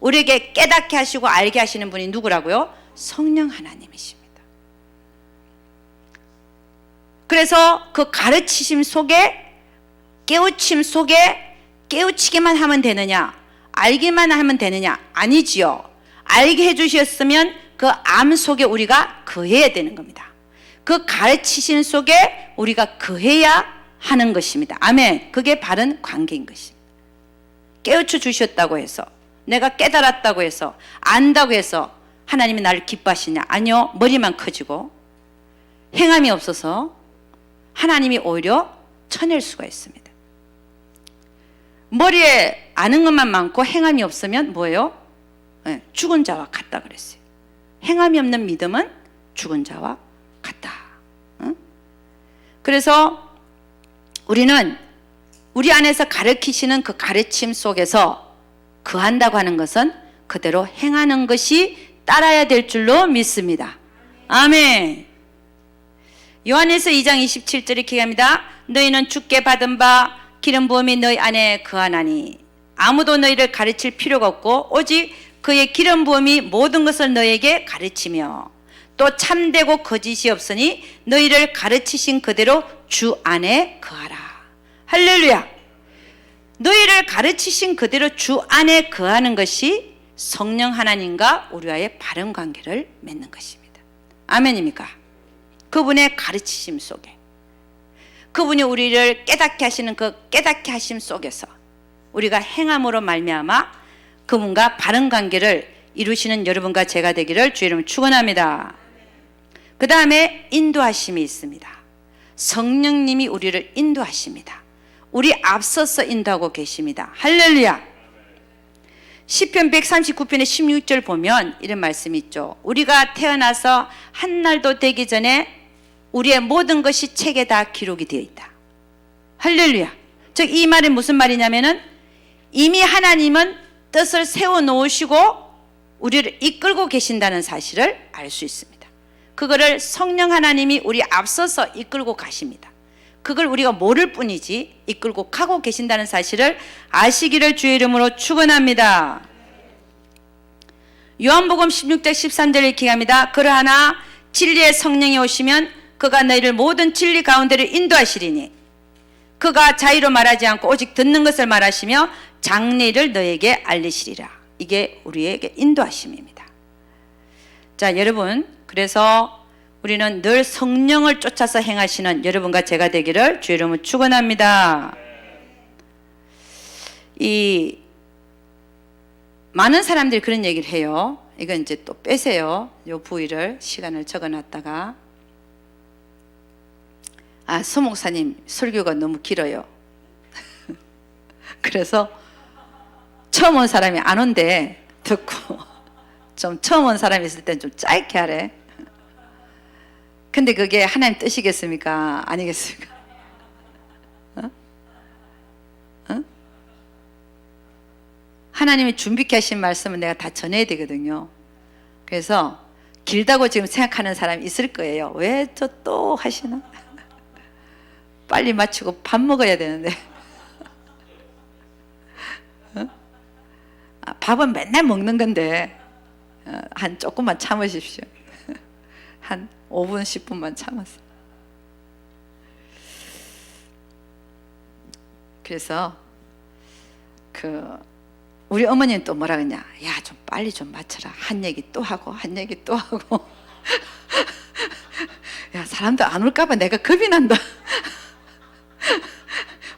우리에게 깨닫게 하시고 알게 하시는 분이 누구라고요? 성령 하나님이십니다. 그래서 그 가르치심 속에, 깨우침 속에 깨우치기만 하면 되느냐? 알기만 하면 되느냐? 아니지요. 알게 해주셨으면 그 암 속에 우리가 거해야 되는 겁니다. 그 가르치심 속에 우리가 거해야 하는 것입니다. 아멘. 그게 바른 관계인 것입니다. 깨우쳐 주셨다고 해서, 내가 깨달았다고 해서, 안다고 해서 하나님이 나를 기뻐하시냐? 아니요. 머리만 커지고 행함이 없어서 하나님이 오히려 쳐낼 수가 있습니다. 머리에 아는 것만 많고 행함이 없으면 뭐예요? 죽은 자와 같다 그랬어요. 행함이 없는 믿음은 죽은 자와 같다. 그래서 우리는 우리 안에서 가르치시는 그 가르침 속에서 거한다고 하는 것은 그대로 행하는 것이 따라야 될 줄로 믿습니다. 아멘. 요한에서 2장 27절에 기록합니다. 너희는 주께 받은 바 기름 부음이 너희 안에 거하나니 아무도 너희를 가르칠 필요가 없고 오직 그의 기름 부음이 모든 것을 너희에게 가르치며 또 참되고 거짓이 없으니 너희를 가르치신 그대로 주 안에 거하라. 할렐루야. 너희를 가르치신 그대로 주 안에 거하는 것이 성령 하나님과 우리와의 바른 관계를 맺는 것입니다. 아멘입니까? 그분의 가르치심 속에, 그분이 우리를 깨닫게 하시는 그 깨닫게 하심 속에서 우리가 행함으로 말미암아 그분과 바른 관계를 이루시는 여러분과 제가 되기를 주의 이름으로 축원합니다. 그 다음에 인도하심이 있습니다. 성령님이 우리를 인도하십니다. 우리 앞서서 인도하고 계십니다. 할렐루야. 시편 139편의 16절 보면 이런 말씀이 있죠. 우리가 태어나서 한 날도 되기 전에 우리의 모든 것이 책에 다 기록이 되어 있다. 할렐루야. 즉 이 말이 무슨 말이냐면은 이미 하나님은 뜻을 세워 놓으시고 우리를 이끌고 계신다는 사실을 알 수 있습니다. 그거를 성령 하나님이 우리 앞서서 이끌고 가십니다. 그걸 우리가 모를 뿐이지 이끌고 가고 계신다는 사실을 아시기를 주의 이름으로 축원합니다. 요한복음 16장 13절에 기록합니다. 그러하나 진리의 성령이 오시면 그가 너희를 모든 진리 가운데를 인도하시리니 그가 자의로 말하지 않고 오직 듣는 것을 말하시며 장래를 너에게 알리시리라. 이게 우리에게 인도하심입니다. 자, 여러분, 그래서 우리는 늘 성령을 쫓아서 행하시는 여러분과 제가 되기를 주의 이름으로 축원합니다. 이 많은 사람들이 그런 얘기를 해요. 이건 이제 또 빼세요. 요 부위를 시간을 적어놨다가 서 목사님 설교가 너무 길어요. 그래서 처음 온 사람이 안 온대 듣고 좀 처음 온 사람이 있을 땐 좀 짧게 하래. 근데 그게 하나님 뜻이겠습니까? 아니겠습니까? 하나님이 준비케 하신 말씀은 내가 다 전해야 되거든요. 그래서 길다고 지금 생각하는 사람이 있을 거예요. 왜 저 또 하시나? 빨리 마치고 밥 먹어야 되는데. 밥은 맨날 먹는 건데 한 조금만 참으십시오. 한 5분 10분만 참았어. 그래서 우리 어머니는 또 뭐라 그러냐, 야 좀 빨리 좀 맞춰라. 한 얘기 또 하고 한 얘기 또 하고 야 사람도 안 올까 봐 내가 겁이 난다.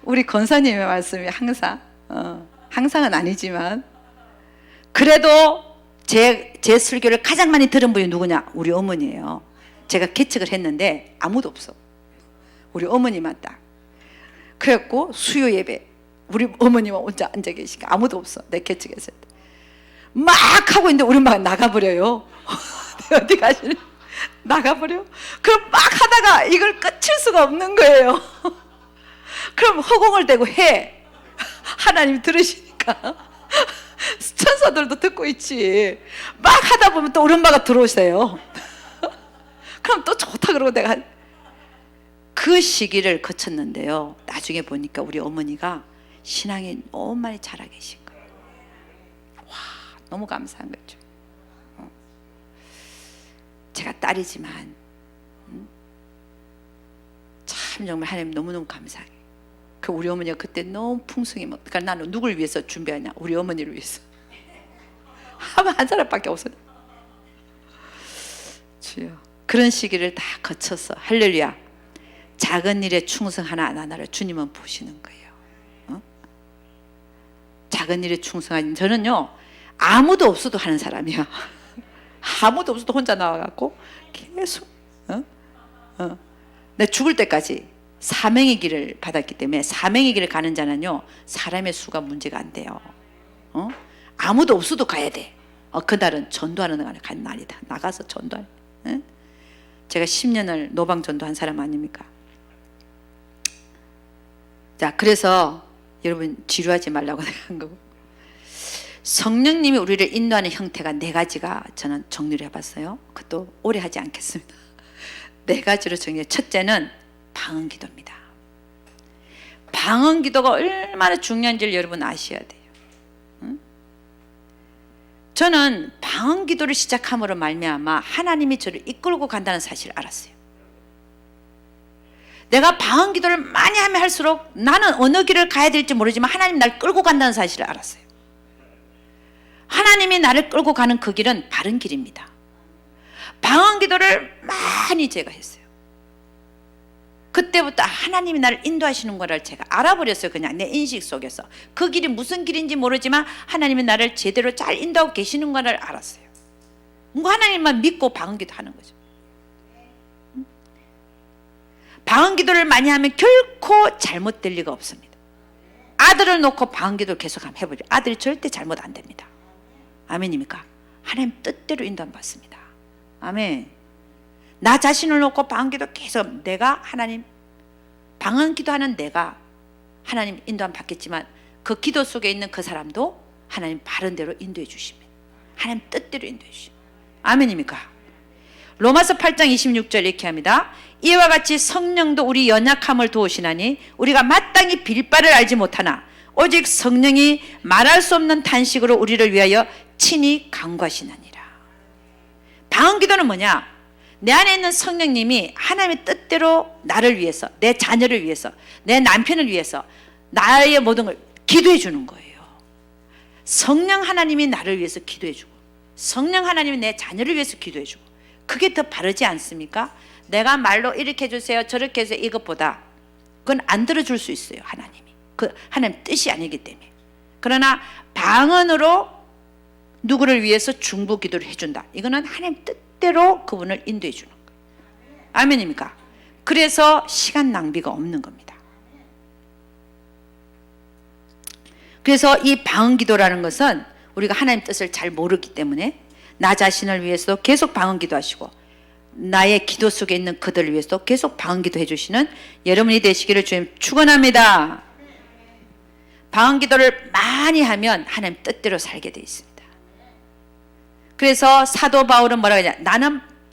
우리 권사님의 말씀이 항상은 아니지만 그래도 제 설교를 가장 많이 들은 분이 누구냐? 우리 어머니예요. 제가 개척을 했는데 아무도 없어. 우리 어머니만 딱. 그래갖고 수요 예배 우리 어머니만 혼자 앉아 계시니까 아무도 없어. 내 개척했을 때 막 하고 있는데 우리 엄마가 나가버려요. 어디 가시는? 나가버려. 그럼 막 하다가 이걸 끝일 수가 없는 거예요. 그럼 허공을 대고 해. 하나님 들으시니까. 천사들도 듣고 있지. 막 하다 보면 또 우리 엄마가 들어오세요. 그럼 또 좋다 그러고 내가 그 시기를 거쳤는데요. 나중에 보니까 우리 어머니가 신앙이 너무 많이 자라 계신 거예요. 와, 너무 감사한 거죠. 제가 딸이지만 참 정말 하나님 너무너무 감사해요. 그 우리 어머니가 그때 너무 풍성히 먹. 그러니까 나는 누굴 위해서 준비하냐? 우리 어머니를 위해서. 하면 한 사람밖에 없어요. 주여. 그런 시기를 다 거쳐서 할렐루야. 작은 일에 충성 하나하나를 주님은 보시는 거예요. 어? 작은 일에 충성하는 저는요 아무도 없어도 하는 사람이야. 아무도 없어도 혼자 나와갖고 계속 내 죽을 때까지 사명의 길을 받았기 때문에 사명의 길을 가는 자는요 사람의 수가 문제가 안 돼요. 아무도 없어도 가야 돼. 그날은 전도하는 날에 간 날이다. 나가서 전도하는. 제가 10년을 노방 전도한 사람 아닙니까? 자, 그래서 여러분 지루하지 말라고 내가 한 거고, 성령님이 우리를 인도하는 형태가 4가지가 저는 정리를 해봤어요. 그것도 오래 하지 않겠습니다. 4가지로 정리해. 첫째는 방언기도입니다. 방언기도가 얼마나 중요한지를 여러분 아셔야 돼요. 저는 방언기도를 시작함으로 말미암아 하나님이 저를 이끌고 간다는 사실을 알았어요. 내가 방언기도를 많이 하면 할수록 나는 어느 길을 가야 될지 모르지만 하나님 나를 끌고 간다는 사실을 알았어요. 하나님이 나를 끌고 가는 그 길은 바른 길입니다. 방언기도를 많이 제가 했어요. 그때부터 하나님이 나를 인도하시는 거를 제가 알아버렸어요. 그냥 내 인식 속에서 그 길이 무슨 길인지 모르지만 하나님이 나를 제대로 잘 인도하고 계시는 거를 알았어요. 뭐 하나님만 믿고 방언기도 하는 거죠. 방언기도를 많이 하면 결코 잘못될 리가 없습니다. 아들을 놓고 방언기도를 계속 한번 해보죠. 아들이 절대 잘못 안 됩니다. 아멘입니까? 하나님 뜻대로 인도함 받습니다. 아멘. 나 자신을 놓고 방언기도 계속 내가 하나님 방언기도하는 내가 하나님 인도함 받겠지만 그 기도 속에 있는 그 사람도 하나님 바른 대로 인도해 주십니다. 하나님 뜻대로 인도해 주십니다. 아멘입니까? 로마서 8장 26절 이렇게 합니다. 이와 같이 성령도 우리 연약함을 도우시나니 우리가 마땅히 빌 바를 알지 못하나 오직 성령이 말할 수 없는 탄식으로 우리를 위하여 친히 간구하시나니라. 방언기도는 뭐냐? 내 안에 있는 성령님이 하나님의 뜻대로 나를 위해서, 내 자녀를 위해서, 내 남편을 위해서 나의 모든 걸 기도해 주는 거예요. 성령 하나님이 나를 위해서 기도해 주고 성령 하나님이 내 자녀를 위해서 기도해 주고, 그게 더 바르지 않습니까? 내가 말로 이렇게 해주세요 저렇게 해서 이것보다 그건 안 들어줄 수 있어요. 하나님이 그 하나님 뜻이 아니기 때문에. 그러나 방언으로 누구를 위해서 중보 기도를 해준다, 이거는 하나님 뜻대로 그분을 인도해 주는 거예요. 아멘입니까? 그래서 시간 낭비가 없는 겁니다. 그래서 이 방언 기도라는 것은 우리가 하나님 뜻을 잘 모르기 때문에 나 자신을 위해서도 계속 방언 기도하시고 나의 기도 속에 있는 그들을 위해서도 계속 방언 기도해 주시는 여러분이 되시기를 주님 축원합니다. 방언 기도를 많이 하면 하나님 뜻대로 살게 돼 있습니다. 그래서 사도 바울은 뭐라고 하냐?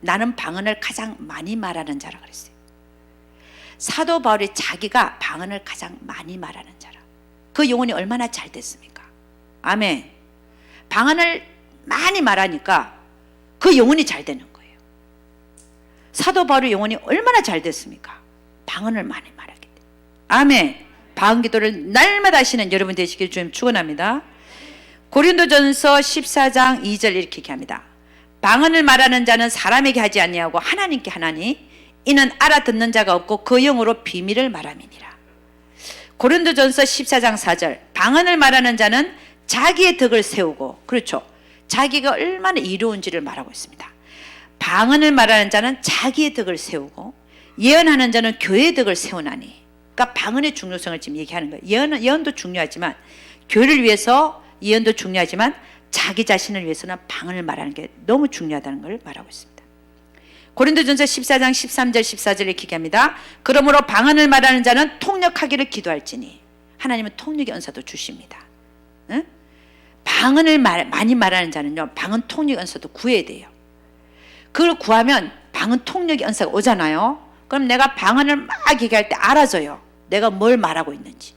나는 방언을 가장 많이 말하는 자라 그랬어요. 사도 바울이 자기가 방언을 가장 많이 말하는 자라. 그 영혼이 얼마나 잘 됐습니까? 아멘. 방언을 많이 말하니까 그 영혼이 잘 되는 거예요. 사도 바울의 영혼이 얼마나 잘 됐습니까? 방언을 많이 말하기 때문에. 아멘. 방언 기도를 날마다 하시는 여러분 되시길 주님 축원합니다. 고린도전서 14장 2절 이렇게 얘기합니다. 방언을 말하는 자는 사람에게 하지 아니하고 하나님께 하나니 이는 알아듣는 자가 없고 그 영으로 비밀을 말함이니라. 고린도전서 14장 4절 방언을 말하는 자는 자기의 덕을 세우고, 그렇죠, 자기가 얼마나 이로운지를 말하고 있습니다. 방언을 말하는 자는 자기의 덕을 세우고 예언하는 자는 교회의 덕을 세우나니. 그러니까 방언의 중요성을 지금 얘기하는 거예요. 예언도 중요하지만 교회를 위해서 예언도 중요하지만 자기 자신을 위해서는 방언을 말하는 게 너무 중요하다는 걸 말하고 있습니다. 고린도전서 14장 13절 14절에 이렇게 얘기합니다. 그러므로 방언을 말하는 자는 통역하기를 기도할지니. 하나님은 통역의 은사도 주십니다. 응? 방언을 많이 말하는 자는요 방언 통역 은사도 구해야 돼요. 그걸 구하면 방언 통역의 은사가 오잖아요. 그럼 내가 방언을 막 얘기할 때 알아져요. 내가 뭘 말하고 있는지,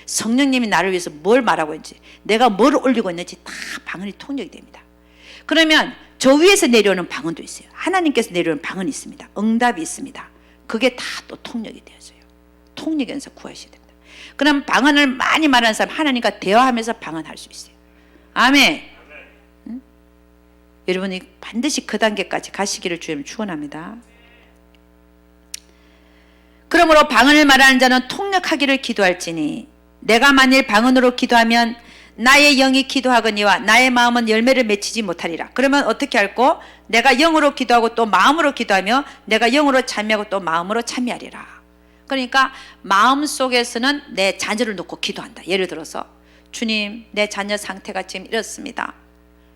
성령님이 나를 위해서 뭘 말하고 있는지, 내가 뭘 올리고 있는지 다 방언이 통역이 됩니다. 그러면 저 위에서 내려오는 방언도 있어요. 하나님께서 내려오는 방언이 있습니다. 응답이 있습니다. 그게 다 또 통역이 되어져요. 통역의 은사 구하셔야 됩니다. 그럼 방언을 많이 말하는 사람 하나님과 대화하면서 방언할 수 있어요. 아멘. 응? 여러분이 반드시 그 단계까지 가시기를 주님 축원합니다. 그러므로 방언을 말하는 자는 통역하기를 기도할지니 내가 만일 방언으로 기도하면 나의 영이 기도하거니와 나의 마음은 열매를 맺히지 못하리라. 그러면 어떻게 할꼬? 내가 영으로 기도하고 또 마음으로 기도하며 내가 영으로 참여하고 또 마음으로 참여하리라. 그러니까 마음속에서는 내 자녀를 놓고 기도한다. 예를 들어서 주님, 내 자녀 상태가 지금 이렇습니다.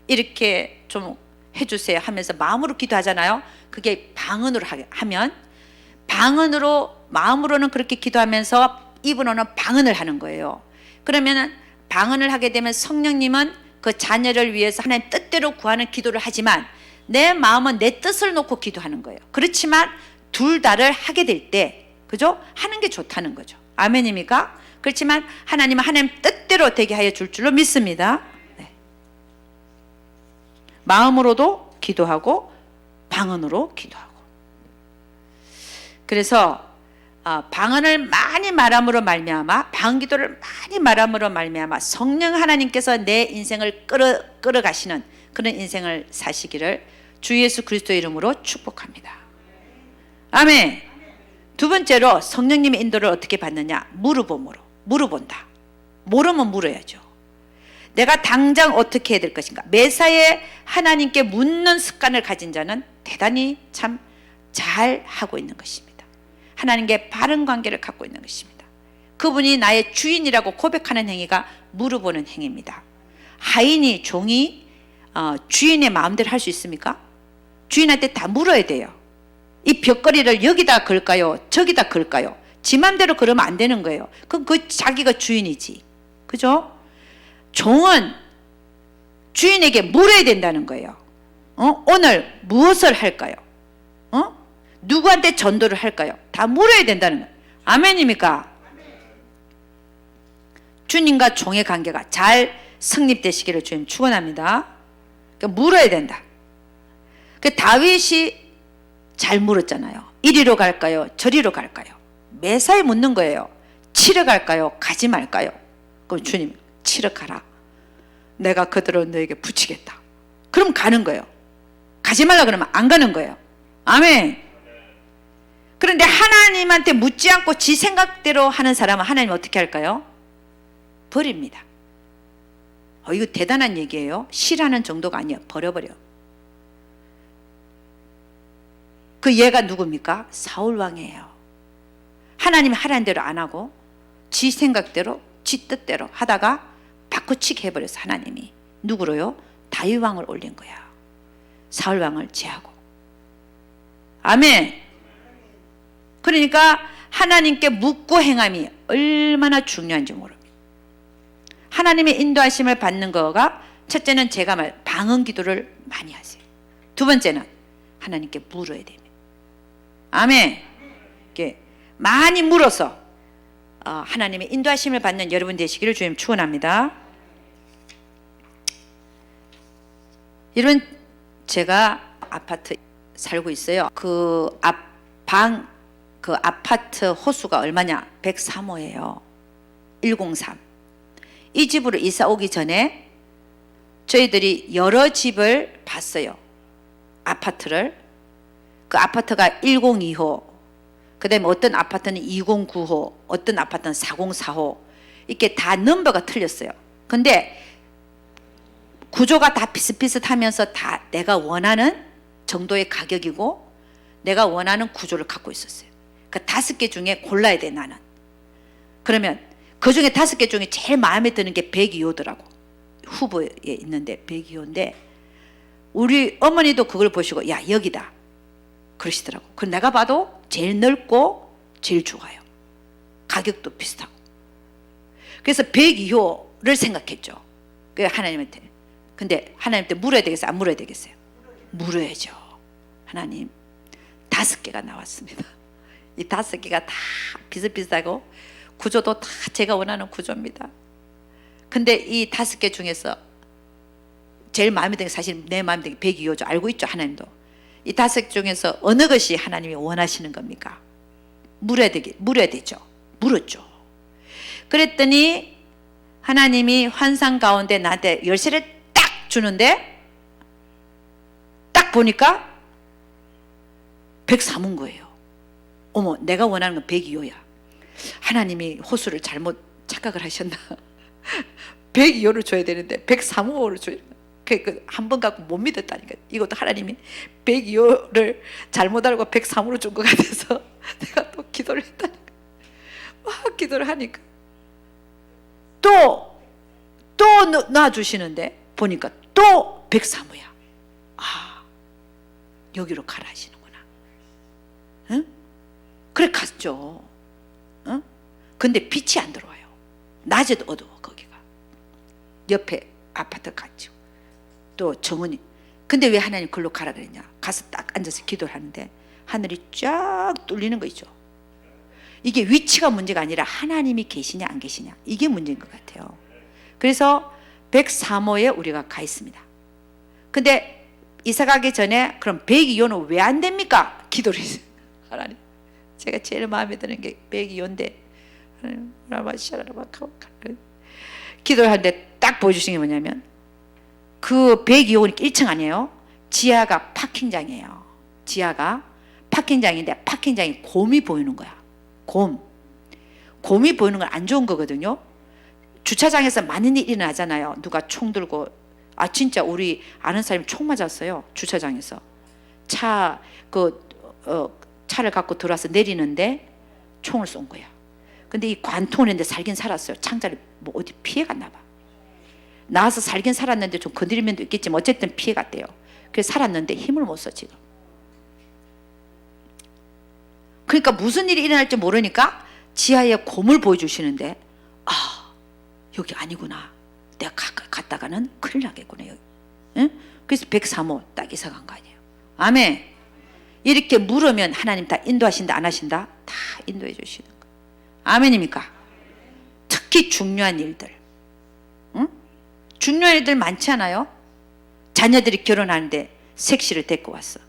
이렇게 좀 해주세요 하면서 마음으로 기도하잖아요. 그게 방언으로 하면, 방언으로, 마음으로는 그렇게 기도하면서 입으로는 방언을 하는 거예요. 그러면은 방언을 하게 되면 성령님은 그 자녀를 위해서 하나님 뜻대로 구하는 기도를 하지만 내 마음은 내 뜻을 놓고 기도하는 거예요. 그렇지만 둘 다를 하게 될 때, 그죠? 하는 게 좋다는 거죠. 아멘입니까? 그렇지만 하나님은 하나님 뜻대로 되게 하여 줄 줄로 믿습니다. 네. 마음으로도 기도하고 방언으로 기도하고. 그래서 방언을 많이 말함으로 말미암아, 방언기도를 많이 말함으로 말미암아 성령 하나님께서 내 인생을 끌어가시는 그런 인생을 사시기를 주 예수 그리스도의 이름으로 축복합니다. 아멘. 두 번째로 성령님의 인도를 어떻게 받느냐? 물어봄으로. 물어본다. 모르면 물어야죠. 내가 당장 어떻게 해야 될 것인가? 매사에 하나님께 묻는 습관을 가진 자는 대단히 참 잘 하고 있는 것입니다. 하나님께 바른 관계를 갖고 있는 것입니다. 그분이 나의 주인이라고 고백하는 행위가 물어보는 행위입니다. 하인이, 종이 주인의 마음대로 할 수 있습니까? 주인한테 다 물어야 돼요. 이 벽걸이를 여기다 걸까요? 저기다 걸까요? 지 맘대로 그러면 안 되는 거예요. 그럼 그 자기가 주인이지. 그죠? 종은 주인에게 물어야 된다는 거예요. 오늘 무엇을 할까요? 누구한테 전도를 할까요? 다 물어야 된다는 거예요. 아멘입니까? 주님과 종의 관계가 잘 성립되시기를 주님 축원합니다. 그러니까 물어야 된다. 그 다윗이 잘 물었잖아요. 이리로 갈까요? 저리로 갈까요? 매사에 묻는 거예요. 치러 갈까요? 가지 말까요? 그럼 주님, 치러 가라. 내가 그들을 너에게 붙이겠다. 그럼 가는 거예요. 가지 말라 그러면 안 가는 거예요. 아멘. 그런데 하나님한테 묻지 않고 지 생각대로 하는 사람은 하나님 어떻게 할까요? 버립니다. 이거 대단한 얘기예요. 싫어하는 정도가 아니에요. 버려버려. 그 얘가 누굽니까? 사울왕이에요. 하나님이 하라는 대로 안 하고 지 생각대로 지 뜻대로 하다가 바꾸치게 해버려서 하나님이 누구로요? 다윗왕을 올린 거야. 사울왕을 제하고. 아멘. 그러니까 하나님께 묻고 행함이 얼마나 중요한지 모릅니다. 하나님의 인도하심을 받는 거가 첫째는 제가 방언 기도를 많이 하세요. 두 번째는 하나님께 물어야 됩니다. 아멘. 이렇게 많이 물어서 하나님의 인도하심을 받는 여러분 되시기를 주님 축원합니다. 여러분, 제가 아파트 살고 있어요. 그 아파트 호수가 얼마냐? 103호예요. 103. 이 집으로 이사 오기 전에 저희들이 여러 집을 봤어요. 아파트를. 그 아파트가 102호, 그 다음에 어떤 아파트는 209호, 어떤 아파트는 404호, 이렇게 다 넘버가 틀렸어요. 근데 구조가 다 비슷비슷하면서 다 내가 원하는 정도의 가격이고 내가 원하는 구조를 갖고 있었어요. 그 5개 중에 골라야 돼, 나는. 그러면 그 중에 5개 중에 제일 마음에 드는 게 102호더라고. 후보에 있는데 102호인데 우리 어머니도 그걸 보시고 야, 여기다 그러시더라고. 그 내가 봐도 제일 넓고 제일 좋아요. 가격도 비슷하고. 그래서 102호를 생각했죠. 그 하나님한테. 근데 하나님한테 물어야 되겠어요? 안 물어야 되겠어요? 물어야죠. 하나님, 5개가 나왔습니다. 이 5개가 다 비슷비슷하고 구조도 다 제가 원하는 구조입니다. 근데 이 5개 중에서 제일 마음에 드는 게 사실 내 마음에 드는 게 102호죠. 알고 있죠, 하나님도. 이 5개 중에서 어느 것이 하나님이 원하시는 겁니까? 물어야 되죠. 물었죠. 그랬더니 하나님이 환상 가운데 나한테 열쇠를 딱 주는데 딱 보니까 103인 거예요. 어머, 내가 원하는 건 102호야. 하나님이 호수를 잘못 착각을 하셨나? 102호를 줘야 되는데 103호를 줘야 되나? 한 번 갖고 못 믿었다니까. 이것도 하나님이 102호를 잘못 알고 103호를 준 것 같아서 내가 또 기도를 했다니까. 막 기도를 하니까 또 놔주시는데 보니까 또 103호야. 아, 여기로 가라 하시는구나. 응? 그래 갔죠. 응? 근데 빛이 안 들어와요. 낮에도 어두워. 거기가 옆에 아파트 갔죠. 또 정은이. 근데 왜 하나님 글로 가라 그랬냐? 가서 딱 앉아서 기도를 하는데 하늘이 쫙 뚫리는 거 있죠. 이게 위치가 문제가 아니라 하나님이 계시냐 안 계시냐, 이게 문제인 것 같아요. 그래서 103호에 우리가 가 있습니다. 근데 이사 가기 전에 그럼 102호는 왜 안 됩니까? 기도를 했어요. 하나님, 제가 제일 마음에 드는 게 102호인데 기도를 하는데 딱 보여주신 게 뭐냐면 그 102호는 1층 아니에요. 지하가 파킹장이에요. 지하가 파킹장인데 파킹장이 곰이 보이는 거야. 곰이 보이는 건 안 좋은 거거든요. 주차장에서 많은 일이 일어나잖아요. 누가 총 들고, 진짜 우리 아는 사람이 총 맞았어요. 주차장에서 차를 갖고 들어와서 내리는데 총을 쏜 거야. 근데 이 관통을 했는데 살긴 살았어요. 창자를 뭐 어디 피해 갔나 봐. 나와서 살긴 살았는데 좀 건드린 면도 있겠지만 어쨌든 피해 갔대요. 그래서 살았는데 힘을 못 써 지금. 그러니까 무슨 일이 일어날지 모르니까 지하에 곰을 보여주시는데 여기 아니구나. 내가 갔다가는 큰일 나겠구나 여기. 응? 그래서 103호 딱 이사 간 거 아니에요. 아멘. 이렇게 물으면 하나님 다 인도하신다 안 하신다? 다 인도해 주시는 거. 아멘입니까? 특히 중요한 일들. 응? 중요한 일들 많지 않아요? 자녀들이 결혼하는데 색시를 데리고 왔어.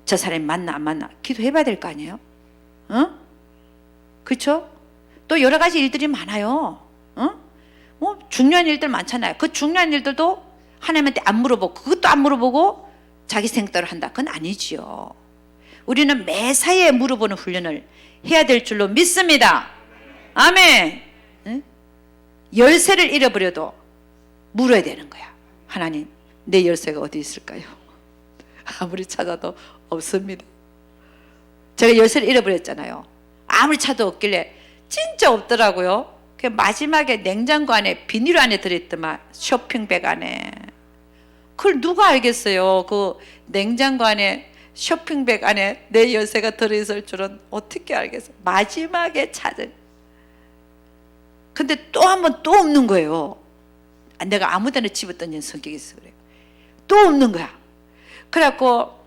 저 사람이 만나 안 만나 기도해 봐야 될 거 아니에요? 어? 그렇죠? 또 여러 가지 일들이 많아요. 뭐 중요한 일들 많잖아요. 그 중요한 일들도 하나님한테 안 물어보고 그것도 안 물어보고 자기 생각대로 한다. 그건 아니지요. 우리는 매사에 물어보는 훈련을 해야 될 줄로 믿습니다. 아멘. 응? 열쇠를 잃어버려도 물어야 되는 거야. 하나님, 내 열쇠가 어디 있을까요? 아무리 찾아도 없습니다. 제가 열쇠를 잃어버렸잖아요. 아무리 찾아도 없길래 진짜 없더라고요. 그 마지막에 냉장고 안에 비닐 안에 들어있더만, 쇼핑백 안에. 그걸 누가 알겠어요? 그 냉장고 안에 쇼핑백 안에 내 열쇠가 들어있을 줄은 어떻게 알겠어요? 마지막에 찾은. 근데 또 한 번 또 없는 거예요. 내가 아무 데나 집어던지는 성격이 있어 그래요. 또 없는 거야. 그래갖고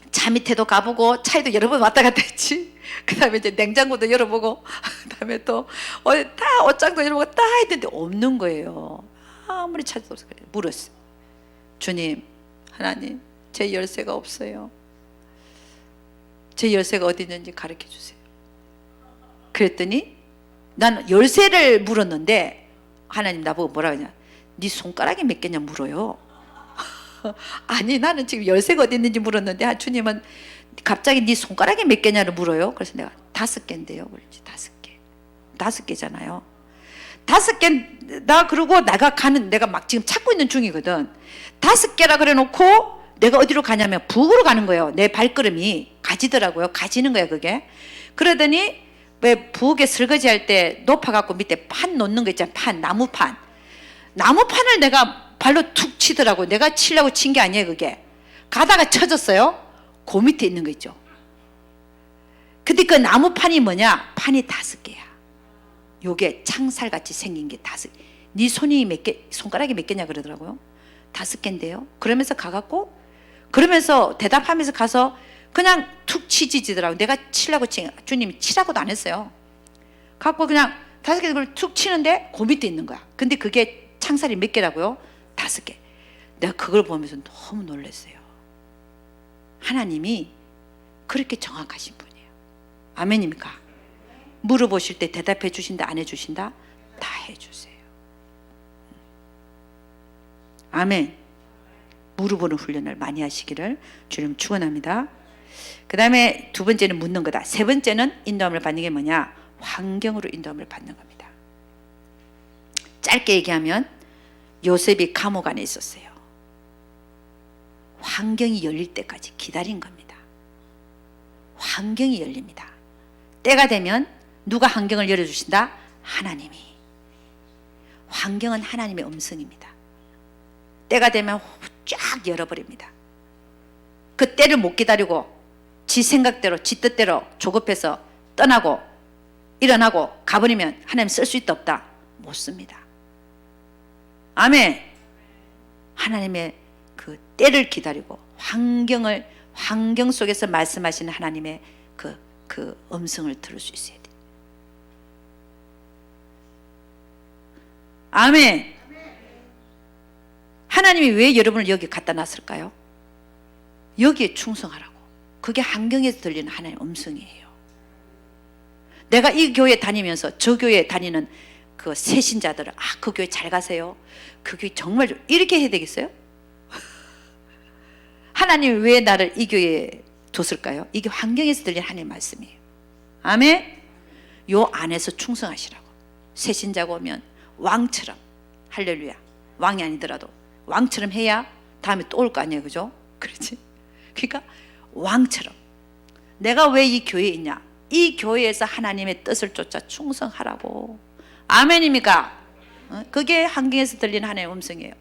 차 밑에도 가보고 차에도 여러 번 왔다 갔다 했지. 그 다음에 이제 냉장고도 열어보고 그 다음에 또 다 옷장도 열어보고 다 했는데 없는 거예요. 아무리 찾아도 없어. 그래. 물었어요. 주님, 하나님, 제 열쇠가 없어요. 제 열쇠가 어디 있는지 가르쳐 주세요. 그랬더니 난 열쇠를 물었는데 하나님 나보고 뭐라 그러냐, 네 손가락이 몇 개냐 물어요. 아니 나는 지금 열쇠가 어디 있는지 물었는데 주님은 갑자기 네 손가락이 몇 개냐를 물어요. 그래서 내가 5개인데요. 그렇지, 5개. 5개잖아요. 5개. 나 그러고 내가 막 지금 찾고 있는 중이거든. 5개라 그래 놓고 내가 어디로 가냐면 북으로 가는 거예요. 내 발걸음이 가지더라고요. 가지는 거야 그게. 그러더니 왜 부엌에 설거지 할 때 높아갖고 밑에 판 놓는 거 있잖아. 나무판을 내가 발로 툭 치더라고. 내가 치려고 친 게 아니에요 그게. 가다가 쳐졌어요. 그 밑에 있는 거 있죠. 근데 그 나무판이 뭐냐, 판이 5개야. 요게 창살같이 생긴 게 5개. 네 손이 몇 개, 손가락이 몇 개냐 그러더라고요. 5개인데요. 그러면서 가갖고, 그러면서 대답하면서 가서 그냥 툭 치지더라고. 내가 치려고 주님이 치라고도 안 했어요. 갖고 그냥 5개 툭 치는데 그 밑에 있는 거야. 근데 그게 창살이 몇 개라고요? 5개. 내가 그걸 보면서 너무 놀랐어요. 하나님이 그렇게 정확하신 분이에요. 아멘입니까? 물어보실 때 대답해 주신다, 안 해주신다? 다 해주세요. 아멘. 물어보는 훈련을 많이 하시기를 주님 축원합니다. 그 다음에 두 번째는 묻는 거다. 세 번째는 인도함을 받는 게 뭐냐? 환경으로 인도함을 받는 겁니다. 짧게 얘기하면 요셉이 감옥 안에 있었어요. 환경이 열릴 때까지 기다린 겁니다. 환경이 열립니다. 때가 되면 누가 환경을 열어주신다? 하나님이. 환경은 하나님의 음성입니다. 때가 되면 쫙 열어버립니다. 그 때를 못 기다리고 지 생각대로 지 뜻대로 조급해서 떠나고 일어나고 가버리면 하나님 쓸 수 있다 없다? 못 씁니다. 아멘. 하나님의 그 때를 기다리고 환경 속에서 말씀하시는 하나님의 그 음성을 들을 수 있어야 돼요. 아멘. 하나님이 왜 여러분을 여기 갖다 놨을까요? 여기에 충성하라고. 그게 환경에서 들리는 하나님의 음성이에요. 내가 이 교회 다니면서 저 교회 다니는 그 새신자들을 그 교회 잘 가세요. 그 교회 정말 이렇게 해야 되겠어요? 하나님이 왜 나를 이 교회에 뒀을까요? 이게 환경에서 들리는 하나님의 말씀이에요. 아멘. 요 안에서 충성하시라고. 새신자가 오면 왕처럼, 할렐루야, 왕이 아니더라도 왕처럼 해야 다음에 또 올 거 아니에요. 그죠? 그렇지? 그러니까 왕처럼. 내가 왜 이 교회에 있냐? 이 교회에서 하나님의 뜻을 쫓아 충성하라고. 아멘입니까? 그게 환경에서 들리는 하나님의 음성이에요.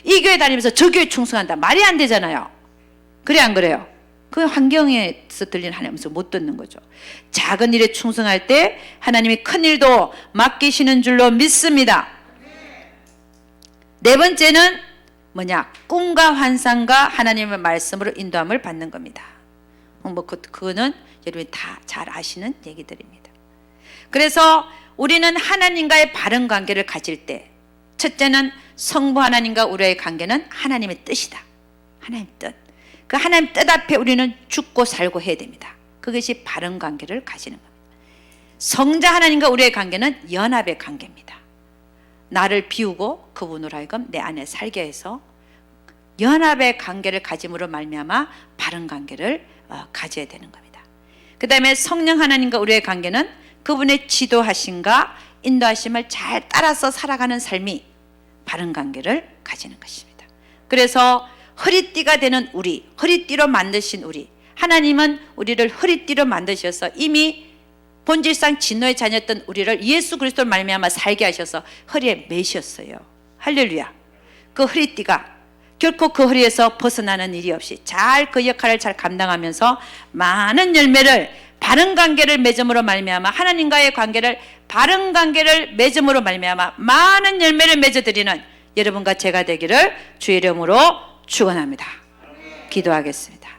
이 교회 다니면서 저 교회 충성한다. 말이 안 되잖아요. 그래 안 그래요? 그 환경에서 들리는 하나님의 음성 못 듣는 거죠. 작은 일에 충성할 때 하나님이 큰 일도 맡기시는 줄로 믿습니다. 네 번째는 뭐냐? 꿈과 환상과 하나님의 말씀으로 인도함을 받는 겁니다. 그거는 여러분이 다 잘 아시는 얘기들입니다. 그래서 우리는 하나님과의 바른 관계를 가질 때, 첫째는 성부 하나님과 우리의 관계는 하나님의 뜻이다. 하나님 뜻. 그 하나님 뜻 앞에 우리는 죽고 살고 해야 됩니다. 그것이 바른 관계를 가지는 겁니다. 성자 하나님과 우리의 관계는 연합의 관계입니다. 나를 비우고 그분으로 하여금 내 안에 살게 해서 연합의 관계를 가짐으로 말미암아 바른 관계를 가져야 되는 겁니다. 그 다음에 성령 하나님과 우리의 관계는 그분의 지도하심과 인도하심을 잘 따라서 살아가는 삶이 바른 관계를 가지는 것입니다. 그래서 허리띠가 되는 우리, 허리띠로 만드신 우리, 하나님은 우리를 허리띠로 만드셔서 이미 본질상 진노의 자녀였던 우리를 예수 그리스도로 말미암아 살게 하셔서 허리에 매셨어요. 할렐루야. 그 허리띠가 결코 그 허리에서 벗어나는 일이 없이 잘 그 역할을 잘 감당하면서 많은 열매를, 바른 관계를 맺음으로 말미암아 하나님과의 관계를, 바른 관계를 맺음으로 말미암아 많은 열매를 맺어드리는 여러분과 제가 되기를 주의 이름으로 축원합니다. 기도하겠습니다.